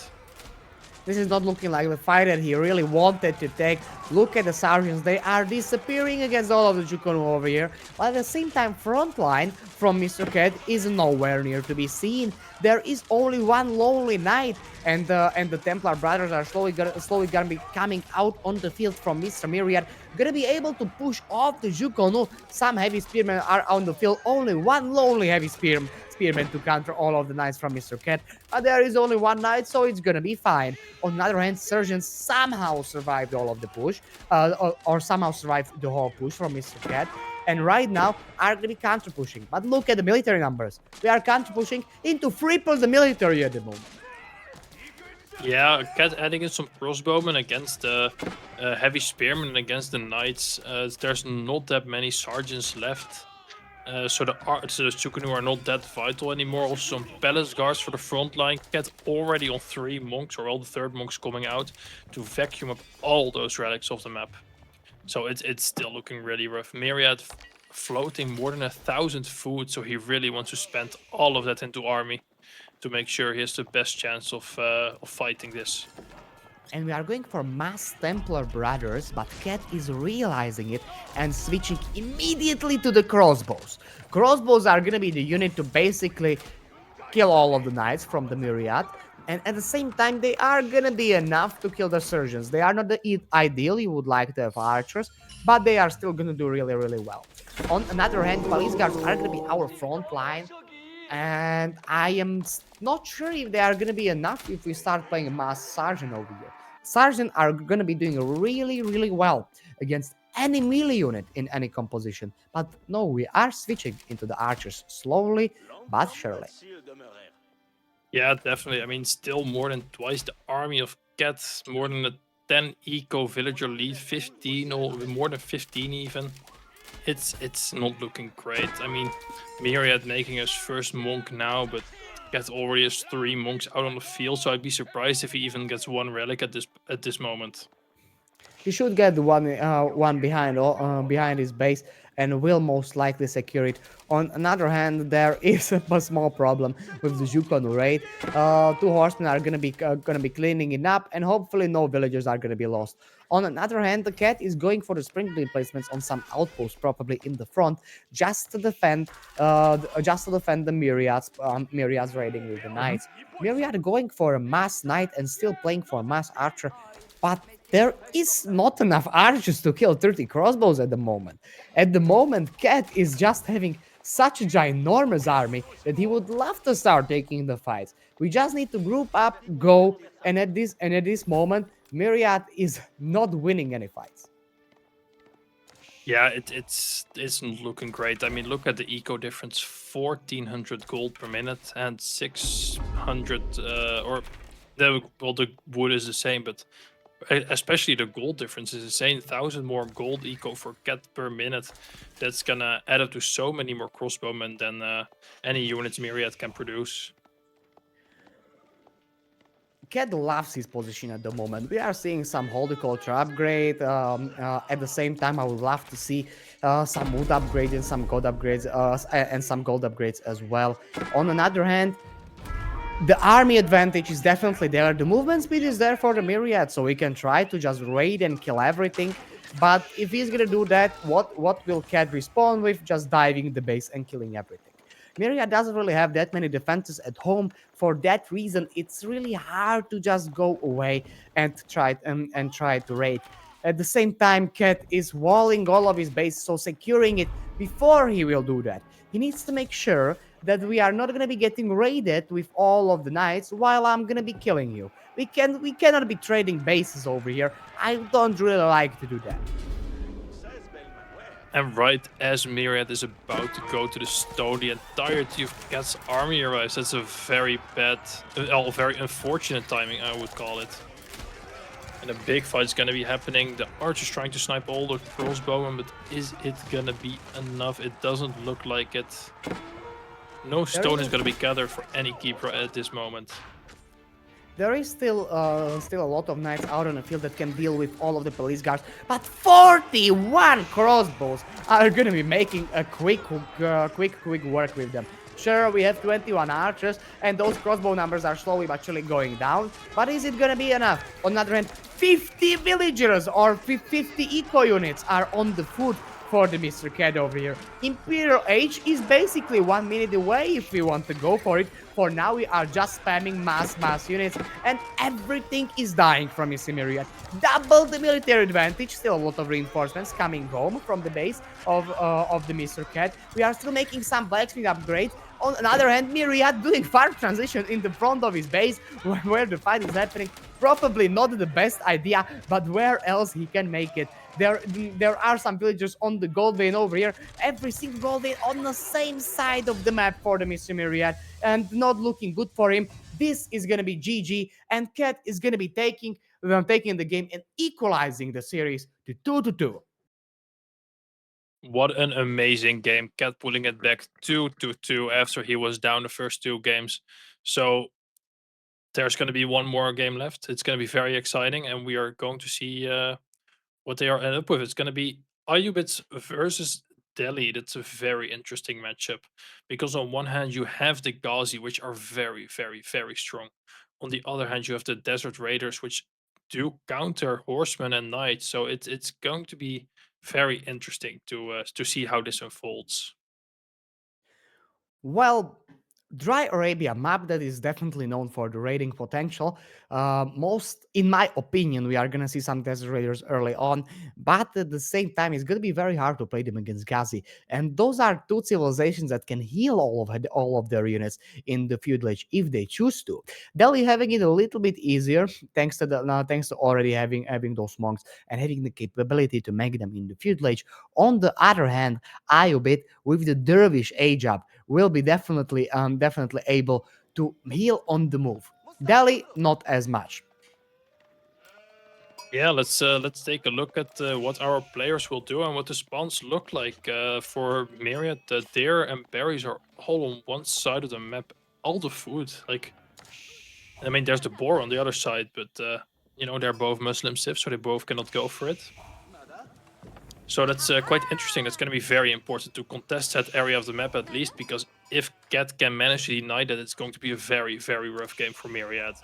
This is not looking like the fight that he really wanted to take. Look at the Sergeants. They are disappearing against all of the Jukonu over here. But at the same time, front line from Mr. Cat is nowhere near to be seen. There is only one lonely knight, and the Templar brothers are slowly gonna be coming out on the field from Mr. Myriad. Gonna be able to push off the Jukonu. Some heavy spearmen are on the field. Only one lonely heavy spearman to counter all of the knights from Mr. Cat. There is only one knight, so it's gonna be fine. On the other hand, Surgeons somehow survived all of the push, or somehow survived the whole push from Mr. Cat. And right now are gonna be counter pushing. But look at the military numbers. We are counter pushing into triple the military at the moment. Yeah, Cat adding in some crossbowmen against the heavy spearmen and against the knights. There's not that many sergeants left. So the Tsukunu are not that vital anymore. Also some palace guards for the front line. Cat already on 3 monks, or all the 3rd monks coming out to vacuum up all those relics off the map. So it's still looking really rough. Myriad floating more than 1,000 food, so he really wants to spend all of that into army to make sure he has the best chance of fighting this. And we are going for Mass Templar Brothers, but Cat is realizing it and switching immediately to the crossbows. Crossbows are gonna be the unit to basically kill all of the knights from the Myriad, and at the same time they are gonna be enough to kill the Surgeons. They are not the ideal you would like to have archers, but they are still gonna do really well. On another hand, police guards are gonna be our front line, and I am not sure if they are gonna be enough if we start playing a Mass Sergeant over here. Sergeant are gonna be doing really well against any melee unit in any composition. But no, we are switching into the archers slowly but surely. Yeah, definitely. I mean, still more than twice the army of Cats, more than a 10 eco villager lead, 15 or more than 15 even. It's not looking great. I mean, Myriad making his first monk now, but Cat already has 3 monks out on the field, so I'd be surprised if he even gets 1 relic at this moment. He should get the one behind his base and will most likely secure it. On another hand, there is a small problem with the Jukonu raid. 2 horsemen are gonna be cleaning it up, and hopefully no villagers are gonna be lost. On another hand, the Cat is going for the sprinkler placements on some outposts, probably in the front, just to defend the Myriads raiding with the knights. Myriad going for a mass knight and still playing for a mass archer, but there is not enough archers to kill 30 crossbows at the moment. At the moment, Cat is just having such a ginormous army that he would love to start taking the fights. We just need to group up, go, and at this moment, Myriad is not winning any fights. Yeah, it's not looking great. I mean, look at the eco difference: 1,400 gold per minute and 600 or The wood is the same, but especially the gold difference is insane. 1,000 more gold eco for cat per minute. That's gonna add up to so many more crossbowmen than any units Myriad can produce. Cat loves his position at the moment. We are seeing some holy culture upgrade. At the same time, I would love to see some wood upgrades and some gold upgrades, and some gold upgrades as well. On another hand, the army advantage is definitely there. The movement speed is there for the Myriad, so we can try to just raid and kill everything. But if he's gonna do that, what will Cat respawn with? Just diving the base and killing everything. Myriad doesn't really have that many defenses at home. For that reason, it's really hard to just go away and try to raid. At the same time, Cat is walling all of his base, so securing it before he will do that. He needs to make sure that we are not gonna be getting raided with all of the knights while I'm gonna be killing you. We cannot be trading bases over here. I don't really like to do that. And right as Myriad is about to go to the stone, the entirety of Cat's army arrives. That's a very bad, very unfortunate timing, I would call it. And a big fight is gonna be happening. The archer's trying to snipe all the crossbowmen, but is it gonna be enough? It doesn't look like it. No stone is gonna be gathered for any keeper at this moment. There is still a lot of knights out on the field that can deal with all of the police guards, but 41 crossbows are gonna be making a quick work with them. Sure, we have 21 archers, and those crossbow numbers are slowly but surely going down, but is it gonna be enough? On the other hand, 50 villagers or 50 eco units are on the foot for the Mr. Cat over here. Imperial Age is basically 1 minute away if we want to go for it. For now, we are just spamming mass units, and everything is dying from Mr. Myriad. Double the military advantage, still a lot of reinforcements coming home from the base of the Mr. Cat. We are still making some blacksmith upgrades. On the other hand, Myriad doing farm transition in the front of his base where the fight is happening. Probably not the best idea, but where else he can make it? There are some villagers on the gold vein over here. Every single gold vein on the same side of the map for the Mr. Myriad, and not looking good for him. This is gonna be GG, and Cat is gonna be taking the game and equalizing the series to 2-2. What an amazing game. Cat pulling it back 2-2 after he was down the first two games. So there's going to be one more game left. It's going to be very exciting, and we are going to see what they are end up with. It's going to be Ayubits versus Delhi. That's a very interesting matchup because on one hand you have the Ghazi, which are very, very, very strong. On the other hand, you have the Desert Raiders, which do counter horsemen and knights. So it's going to be very interesting to see how this unfolds. Well, Dry Arabia map that is definitely known for the raiding potential. Most, in my opinion, we are gonna see some Desert Raiders early on, but at the same time, it's gonna be very hard to play them against Ghazi. And those are two civilizations that can heal all of their units in the feudal age if they choose to. Delhi having it a little bit easier thanks to already having those monks and having the capability to make them in the feudal age. On the other hand, Ayubit with the Dervish age up will be definitely able to heal on the move. Delhi, not as much. Yeah, let's take a look at what our players will do and what the spawns look like for Myriad. The deer and berries are all on one side of the map. All the food, like, I mean, there's the boar on the other side, but you know, they're both Muslim civs, so they both cannot go for it. So that's quite interesting. That's going to be very important to contest that area of the map at least, because if Cat can manage to deny that, it's going to be a very, very rough game for Myriad.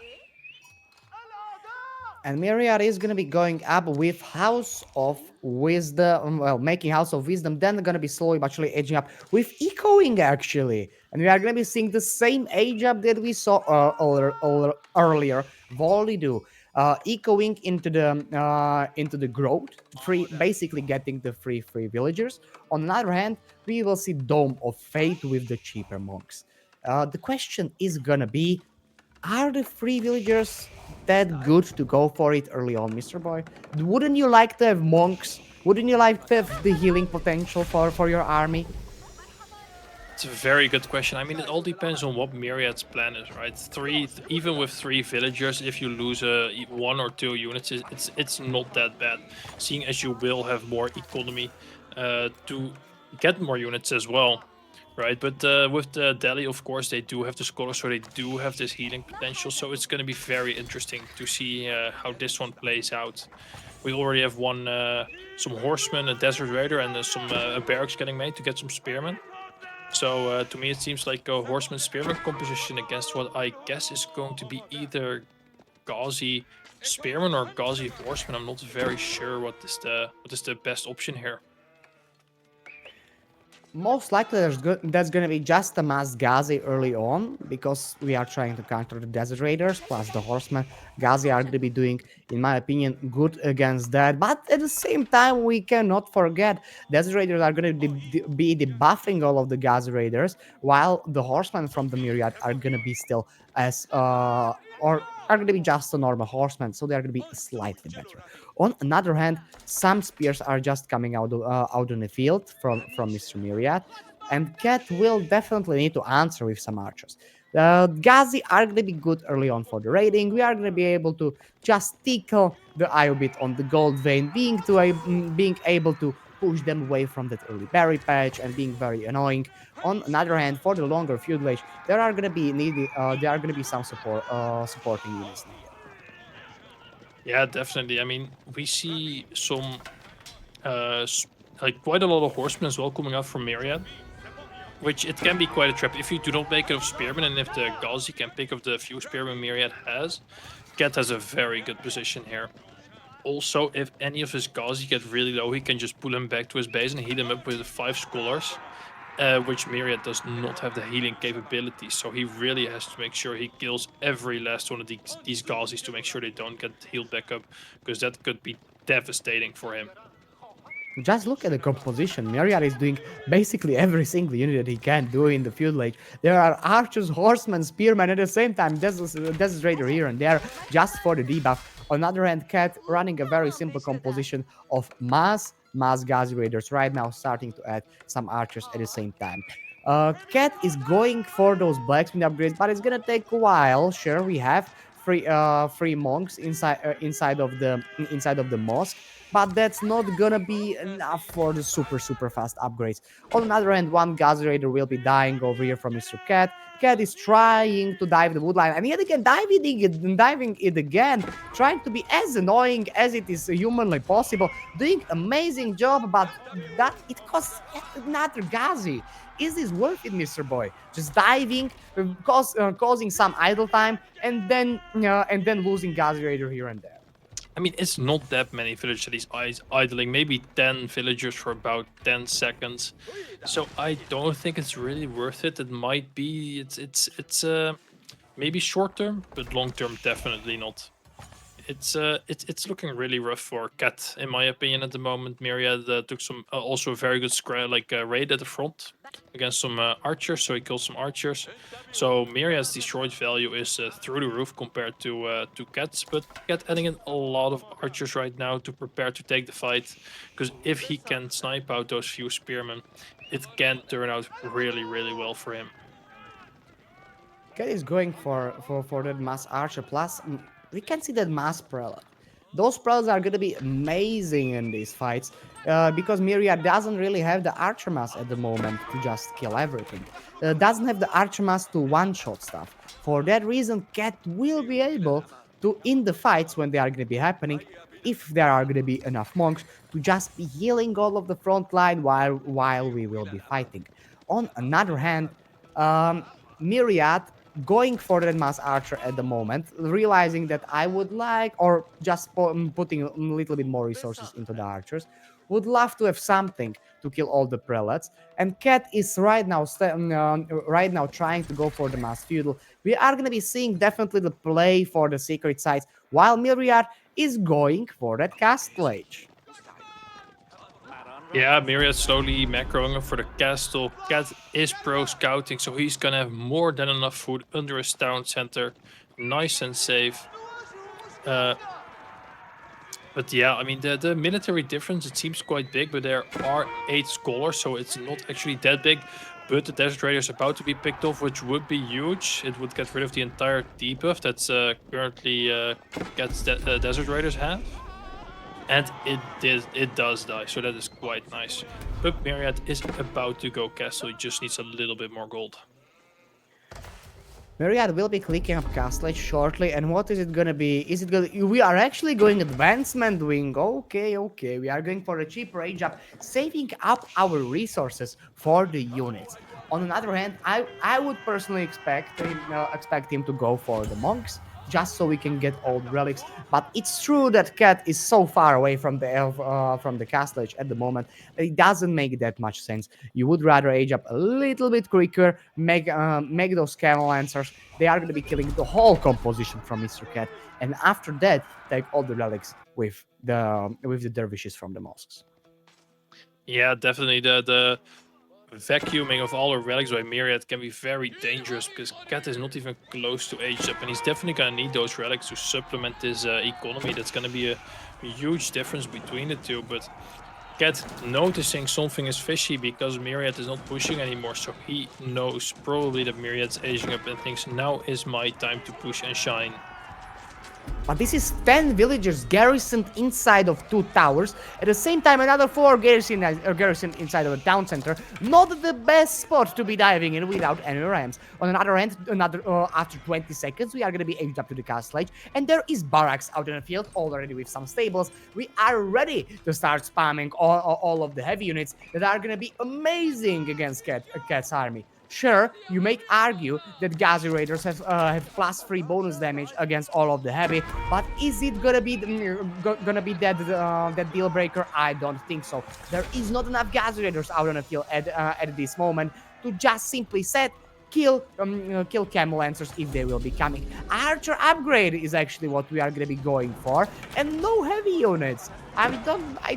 And Myriad is gonna be going up with House of Wisdom, well, making House of Wisdom, then they're gonna be slowly but surely aging up with Echoing actually. And we are gonna be seeing the same age up that we saw earlier, Volley do. Echoing into the growth, free, basically getting the free villagers. On the other hand, we will see Dome of Fate with the cheaper monks. The question is gonna be, are the free villagers that good to go for it early on, Mr. Boy? Wouldn't you like to have monks? Wouldn't you like to have the healing potential for your army? It's a very good question. I mean, it all depends on what Myriad's plan is, right? Even with 3 villagers, if you lose 1 or 2 units, it's not that bad. Seeing as you will have more economy to get more units as well, right? But with the Delhi, of course, they do have the scholar, so they do have this healing potential. So it's going to be very interesting to see how this one plays out. We already have some horsemen, a desert raider, and some barracks getting made to get some spearmen. So to me, it seems like a horseman spearman composition against what I guess is going to be either Gauzy spearman or Gauzy horseman. I'm not very sure what is the best option here. Most likely that's gonna be just a mass Ghazi early on, because we are trying to counter the Desert Raiders plus the Horsemen. Ghazi are gonna be doing, in my opinion, good against that. But at the same time, we cannot forget Desert Raiders are gonna be debuffing all of the Ghazi Raiders, while the Horsemen from the Myriad are gonna be still as or are going to be just a normal horseman, so they are going to be slightly better. On another hand, some spears are just coming out on the field from Mr. Myriad, and Cat will definitely need to answer with some archers. Ghazi are going to be good early on for the raiding. We are going to be able to just tickle the IO bit on the gold vein, being able to push them away from that early berry patch and being very annoying. On another hand, for the longer feudal age, there are going to be some supporting units needed. Yeah, definitely. I mean, we see some like quite a lot of horsemen as well coming out from Myriad, which it can be quite a trap if you do not make it of spearmen, and if the Ghazi can pick up the few spearmen Myriad has. Cat has a very good position here. Also, if any of his Ghazi get really low, he can just pull him back to his base and heal him up with 5 scholars, which Myriad does not have the healing capability. So he really has to make sure he kills every last one of these Ghazis to make sure they don't get healed back up, because that could be devastating for him. Just look at the composition. Myriad is doing basically every single unit that he can do in the feudal age. There are archers, horsemen, spearmen at the same time. Desert Raider here and there just for the debuff. On the other hand, Cat running a very simple composition of mass Ghazi Raiders right now, starting to add some archers at the same time. Cat is going for those blacksmith upgrades, but it's gonna take a while. Sure, we have free monks inside of the mosque, but that's not gonna be enough for the super fast upgrades. On the other hand, one Ghazi Raider will be dying over here from Mr. Cat. Cat is trying to dive the woodline, and yet again diving it again, trying to be as annoying as it is humanly possible, doing amazing job, but that it costs yet another Ghazi. Is this worth it, Mr. Boy? Just diving, causing some idle time, and then losing Ghazi Raider here and there. I mean, it's not that many villagers that he's idling, maybe 10 villagers for about 10 seconds. So I don't think it's really worth it. It might be, it's maybe short term, but long term, definitely not. It's looking really rough for Cat, in my opinion, at the moment. Myriad took some also a very good raid at the front against some archers, so he killed some archers. So Myriad's destroyed value is through the roof compared to Cat's, but Cat adding in a lot of archers right now to prepare to take the fight, because if he can snipe out those few spearmen, it can turn out really well for him. Cat is going for that mass archer plus. We can see that mass prelate. Those prelates are going to be amazing in these fights, because Myriad doesn't really have the archer mass at the moment to just kill everything. Doesn't have the archer mass to one-shot stuff. For that reason, Cat will be able to, in the fights when they are going to be happening, if there are going to be enough monks, to just be healing all of the front line while we will be fighting. On another hand, Myriad going for that mass archer at the moment, realizing that I would like, or just putting a little bit more resources into the archers, would love to have something to kill all the prelates. And Cat is right now trying to go for the mass feudal. We are going to be seeing definitely the play for the secret sites, while Myriad is going for that castle age. Yeah, Myriad slowly macroing up for the castle. Cat is pro scouting, so he's gonna have more than enough food under his town center. Nice and safe. But yeah, I mean, the military difference, it seems quite big, but there are 8 scholars, so it's not actually that big. But the Desert Raider is about to be picked off, which would be huge. It would get rid of the entire debuff that's currently Desert Raiders have. And it does die, so that is quite nice. But Myriad is about to go castle, he just needs a little bit more gold. Myriad will be clicking up Castlage shortly, and what is it gonna be? Is it gonna? We are actually going advancement wing. Okay, okay. We are going for a cheaper age up, saving up our resources for the units. On another hand, I would personally expect him to go for the monks, just so we can get all the relics. But it's true that Cat is so far away from the Castlage at the moment that it doesn't make that much sense. You would rather age up a little bit quicker, make those camel lancers. They are going to be killing the whole composition from Mr. Cat, and after that, take all the relics with the dervishes from the mosques. Yeah, definitely the vacuuming of all the relics by Myriad can be very dangerous because Cat is not even close to age up, and he's definitely gonna need those relics to supplement his economy. That's gonna be a huge difference between the two. But Cat noticing something is fishy because Myriad is not pushing anymore, so he knows probably that Myriad's aging up and thinks now is my time to push and shine. But this is 10 villagers garrisoned inside of 2 towers. At the same time, another 4 garrisoned inside of a town center. Not the best spot to be diving in without any rams. On another end, after 20 seconds, we are going to be aged up to the castle age. And there is barracks out in the field already with some stables. We are ready to start spamming all of the heavy units that are going to be amazing against Cat's army. Sure, you may argue that Gazi Raiders have +3 bonus damage against all of the heavy, but is it gonna be that deal breaker? I don't think so. There is not enough Gazi Raiders out on the field at this moment to just simply kill Camel Lancers if they will be coming. Archer upgrade is actually what we are gonna be going for, and no heavy units. I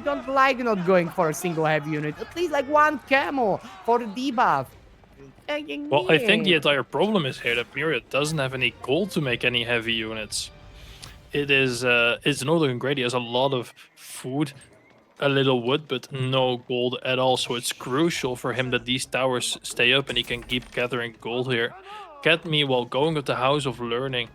don't like not going for a single heavy unit. At least like 1 camel for the debuff. Well, I think the entire problem is here that Myriad doesn't have any gold to make any heavy units. It's not looking great. He has a lot of food, a little wood, but no gold at all. So it's crucial for him that these towers stay up and he can keep gathering gold here. Cat, meanwhile, going with the House of Learning.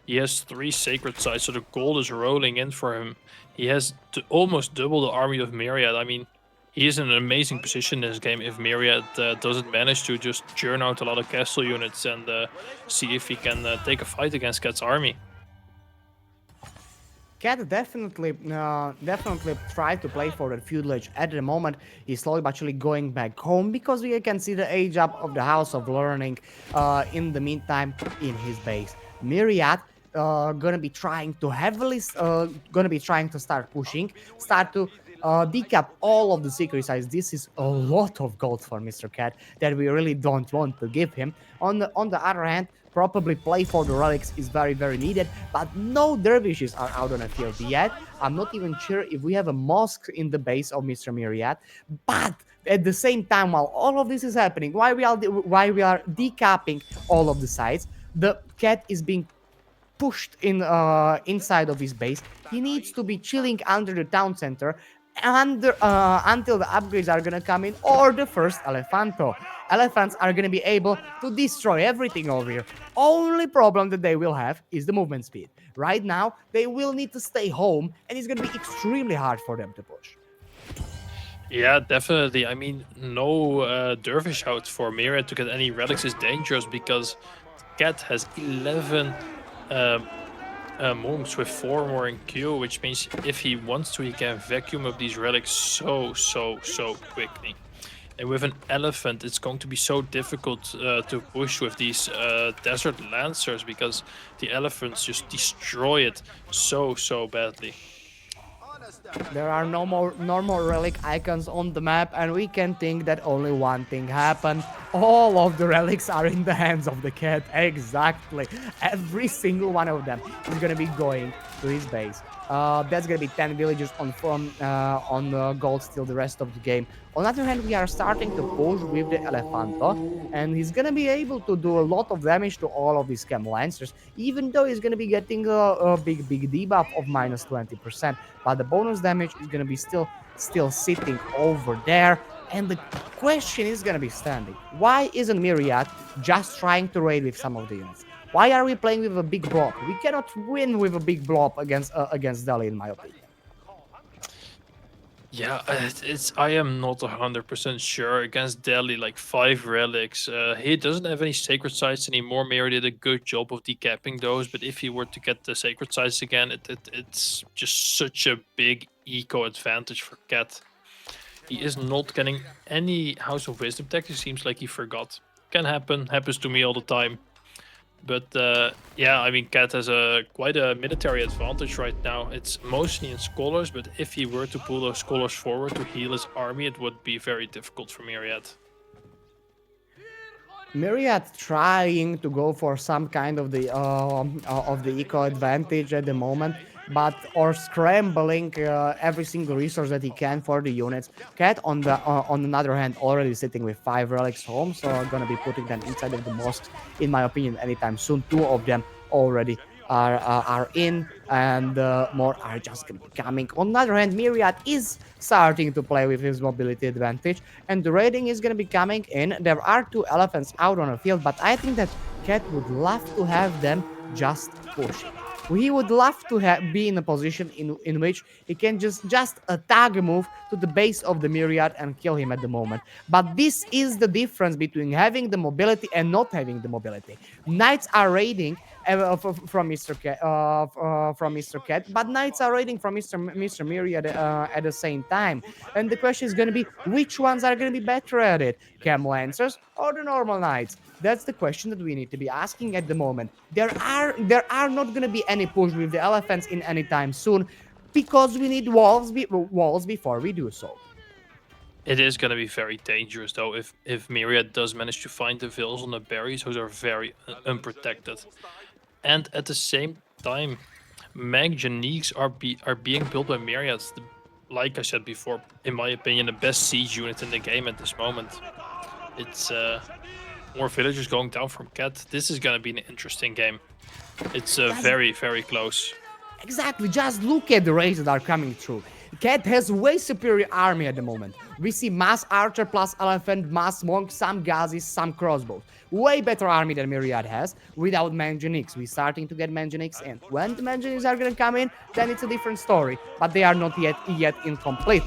He has 3 sacred sites, so the gold is rolling in for him. He has almost double the army of Myriad. I mean, he is in an amazing position in this game if Myriad doesn't manage to just churn out a lot of castle units and see if he can take a fight against Cat's army. Cat definitely tried to play for the feudal age. At the moment, he's slowly but surely going back home because we can see the age up of the House of Learning in the meantime in his base. Myriad gonna be trying to start pushing, start to decap all of the secret sites. This is a lot of gold for Mr. Cat that we really don't want to give him. On the other hand, probably play for the relics is very, very needed, but no dervishes are out on the field yet. I'm not even sure if we have a mosque in the base of Mr. Myriad, but at the same time, while all of this is happening, while we are decapping all of the sites, the Cat is being pushed inside of his base. He needs to be chilling under the town center until the upgrades are gonna come in, or the first Elephanto. Elephants are gonna be able to destroy everything over here. Only problem that they will have is the movement speed. Right now, they will need to stay home, and it's gonna be extremely hard for them to push. Yeah, definitely. I mean, no dervish out for Myriad to get any relics is dangerous because Cat has 11 monks with 4 more in queue, which means if he wants to, he can vacuum up these relics so quickly. And with an elephant, it's going to be so difficult to push with these desert lancers because the elephants just destroy it so badly. There are no more normal relic icons on the map, and we can think that only one thing happened. All of the relics are in the hands of the Cat. Exactly. Every single one of them is gonna be going to his base. That's gonna be 10 villagers on gold still the rest of the game. On the other hand, we are starting to push with the Elefanto, and he's gonna be able to do a lot of damage to all of these camel lancers, even though he's gonna be getting a big debuff of -20%. But the bonus damage is gonna be still sitting over there. And the question is gonna be standing. Why isn't Myriad just trying to raid with some of the units? Why are we playing with a big blob? We cannot win with a big blob against Delhi, in my opinion. Yeah, it's I am not 100% sure against Delhi, like 5 relics. He doesn't have any sacred sites anymore. Mary did a good job of decapping those, but if he were to get the sacred sites again, it's just such a big eco advantage for Cat. He is not getting any House of Wisdom tech. It seems like he forgot. Can happen. Happens to me all the time. But yeah, I mean, Cat has a quite a military advantage right now. It's mostly in scholars, but if he were to pull those scholars forward to heal his army, it would be very difficult for Myriad. Myriad trying to go for some kind of the eco advantage at the moment, but or scrambling every single resource that he can for the units. Cat on the other hand already sitting with 5 relics home, so gonna be putting them inside of the mosques in my opinion anytime soon. 2 of them already are in, and more are just gonna be coming. On the other hand, Myriad is starting to play with his mobility advantage, and the raiding is gonna be coming in. There are 2 elephants out on the field, but I think that Cat would love to have them just push. He would love to be in a position in which he can just a tag move to the base of the Myriad and kill him at the moment. But this is the difference between having the mobility and not having the mobility. Knights are raiding from Mr. Cat, but Knights are raiding from Mr. Myriad at the same time. And the question is going to be which ones are going to be better at it, Cam Lancers or the normal Knights? That's the question that we need to be asking at the moment. There are not going to be any push with the elephants in any time soon, because we need walls before we do so. It is going to be very dangerous though if Myriad does manage to find the vills on the berries. Those are very unprotected, and at the same time, manganiques are being built by Myriad. Like I said before, in my opinion, the best siege unit in the game at this moment. It's more villagers going down from Cat. This is gonna be an interesting game. It's very, very close. Exactly, just look at the raids that are coming through. Cat has way superior army at the moment. We see mass archer plus elephant, mass monk, some gazis, some crossbows. Way better army than Myriad has without manganiques. We're starting to get manganiques in. When the manganiques are gonna come in, then it's a different story. But they are not yet incomplete.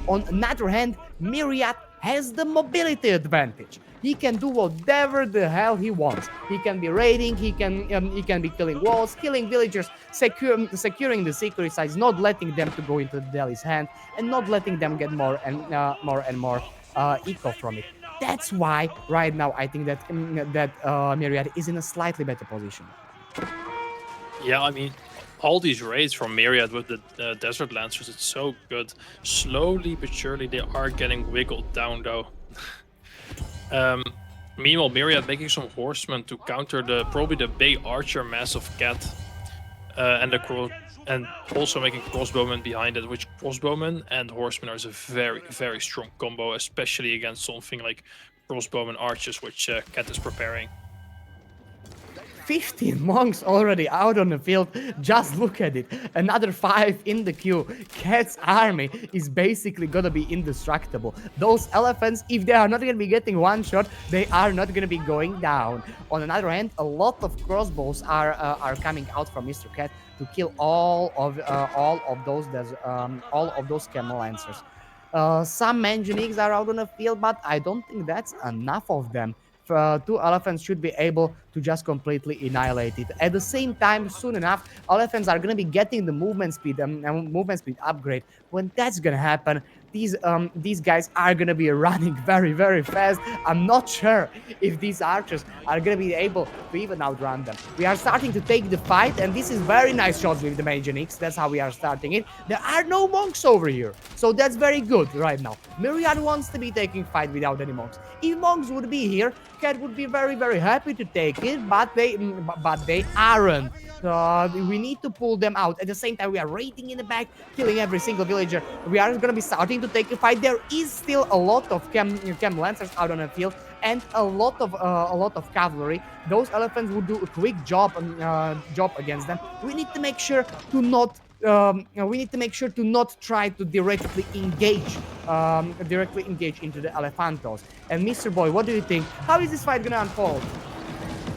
On the other hand, Myriad has the mobility advantage. He can do whatever the hell he wants. He can be raiding, he can be killing walls, killing villagers, securing the secret sites, not letting them to go into Delhi's hand, and not letting them get more and more eco from it. That's why right now I think that Myriad is in a slightly better position. Yeah, I mean, all these raids from Myriad with the Desert Lancers, it's so good. Slowly but surely, they are getting wiggled down, though. Meanwhile, Myriad making some horsemen to counter probably the big archer mass of Cat, and also making crossbowmen behind it. Which crossbowmen and horsemen are a very, very strong combo, especially against something like crossbowmen archers, which Cat is preparing. 15 monks already out on the field. Just look at it. Another 5 in the queue. Cat's army is basically gonna be indestructible. Those elephants, if they are not gonna be getting one shot, they are not gonna be going down. On the other hand, a lot of crossbows are coming out from Mr. Cat to kill all of those camel lancers. Some manganiques are out on the field, but I don't think that's enough of them. 2 elephants should be able to just completely annihilate it. At the same time, soon enough, elephants are gonna be getting the movement speed upgrade. When that's gonna happen, these guys are gonna be running very, very fast. I'm not sure if these archers are gonna be able to even outrun them. We are starting to take the fight, and this is very nice shots with the Magic. That's how we are starting it. There are no monks over here, so that's very good right now. Myriad wants to be taking fight without any monks. If monks would be here, Cat would be very, very happy to take it, but they aren't. We need to pull them out. At the same time, we are raiding in the back, killing every single villager. We are going to be starting to take a fight. There is still a lot of cam lancers out on the field and a lot of cavalry. Those elephants would do a quick job against them. We need to make sure to not we need to make sure to not try to directly engage into the Elephantos. And Mr. Boy, what do you think? How is this fight gonna unfold?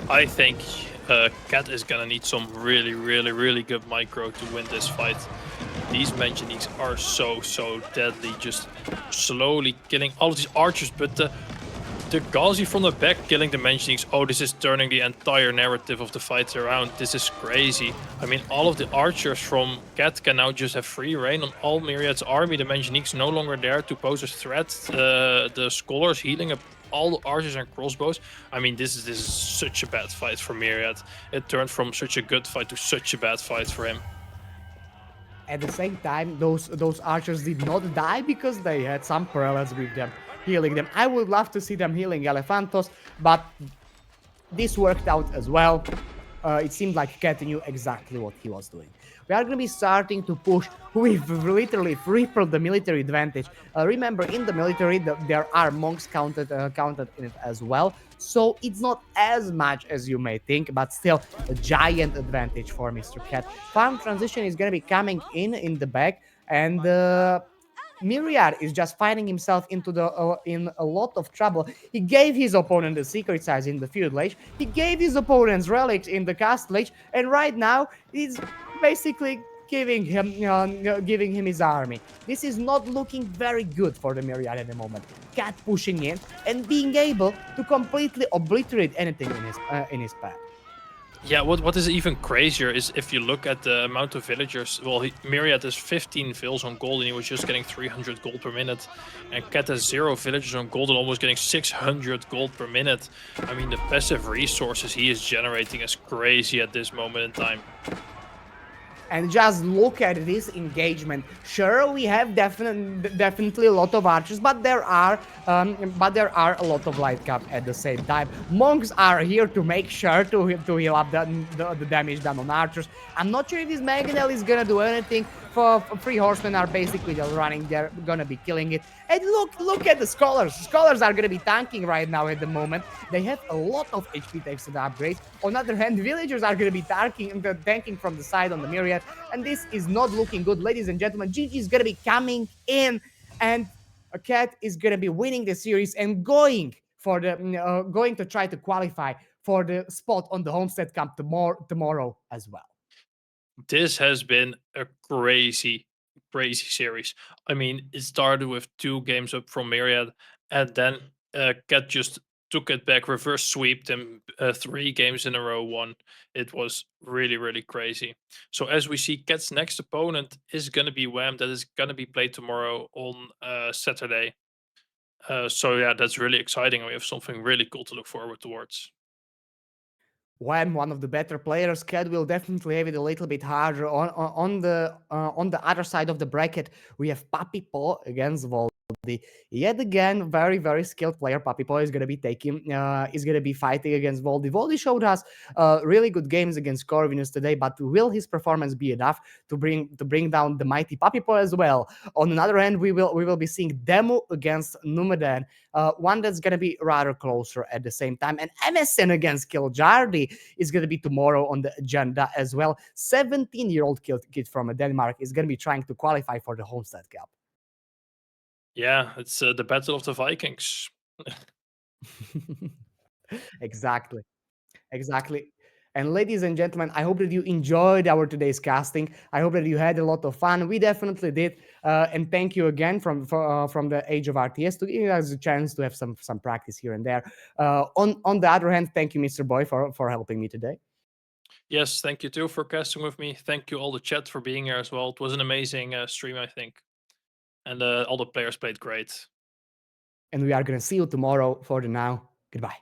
I think Cat is gonna need some really, really, really good micro to win this fight. These Manganiques are so deadly, just slowly killing all of these archers, but the Ghazi from the back killing the Manganiques, oh, this is turning the entire narrative of the fight around. This is crazy. I mean, all of the archers from Cat can now just have free reign on all Myriad's army. The Manganiques no longer there to pose a threat. The Scholars healing up all the archers and crossbows. I mean, this is such a bad fight for Myriad. It turned from such a good fight to such a bad fight for him. At the same time, those archers did not die because they had some prelates with them, healing them. I would love to see them healing Elephantos, but this worked out as well. It seemed like Cat knew exactly what he was doing. We are going to be starting to push. We've literally tripled the military advantage. Remember, in the military, there are monks counted in it as well. So it's not as much as you may think, but still a giant advantage for Mr. Cat. Farm transition is going to be coming in the back, and Myriad is just finding himself in a lot of trouble. He gave his opponent the secret size in the field ledge. He gave his opponent's relics in the cast ledge, and right now he's basically giving him his army. This is not looking very good for the Myriad at the moment. Cat pushing in and being able to completely obliterate anything in his path. Yeah, what is even crazier is if you look at the amount of villagers. Well, Myriad has 15 vills on gold, and he was just getting 300 gold per minute. And Cat has 0 villagers on gold and almost getting 600 gold per minute. I mean, the passive resources he is generating is crazy at this moment in time. And just look at this engagement. Sure, we have definitely a lot of archers, but there are a lot of light cap at the same time. Monks are here to make sure to heal up the damage done on archers. I'm not sure if this Mangonel is gonna do anything. For 3 horsemen are basically just running. They're gonna be killing it. And look at the scholars. Scholars are gonna be tanking right now at the moment. They have a lot of HP thanks to the upgrades. On the other hand, villagers are gonna be tanking from the side on the Myriad, and this is not looking good, ladies and gentlemen. GG is gonna be coming in, and a Cat is gonna be winning the series and going to try to qualify for the spot on the Homestead Cup tomorrow as well. This has been a crazy, crazy series. I mean, it started with 2 games up from Myriad, and then Cat just took it back, reverse sweeped them 3 games in a row won. It was really, really crazy. So as we see, Cat's next opponent is gonna be Wham. That is gonna be played tomorrow on Saturday. So yeah, that's really exciting. We have something really cool to look forward towards. When one of the better players, Cat will definitely have it a little bit harder. On the other side of the bracket, we have Papi Paw against Voldy. Yet again, very skilled player. Papi Paw is gonna be fighting against Voldy. Voldy showed us really good games against Corvinus today, but will his performance be enough to bring down the mighty Papi Paw as well? On another hand, we will be seeing Demo against Numadan, one that's gonna be rather closer at the same time, and MSN against Kiljardi is going to be tomorrow on the agenda as well. 17-year-old kid from Denmark is going to be trying to qualify for the Homestead Cup. Yeah, it's the battle of the Vikings. Exactly. Exactly. And ladies and gentlemen, I hope that you enjoyed our today's casting. I hope that you had a lot of fun. We definitely did. And thank you again from the age of RTS to giving us a chance to have some practice here and there. On the other hand, thank you, Mr. Boy, for helping me today. Yes, thank you too for casting with me. Thank you all the chat for being here as well. It was an amazing stream, I think, and all the players played great. And we are going to see you tomorrow. For the now, goodbye.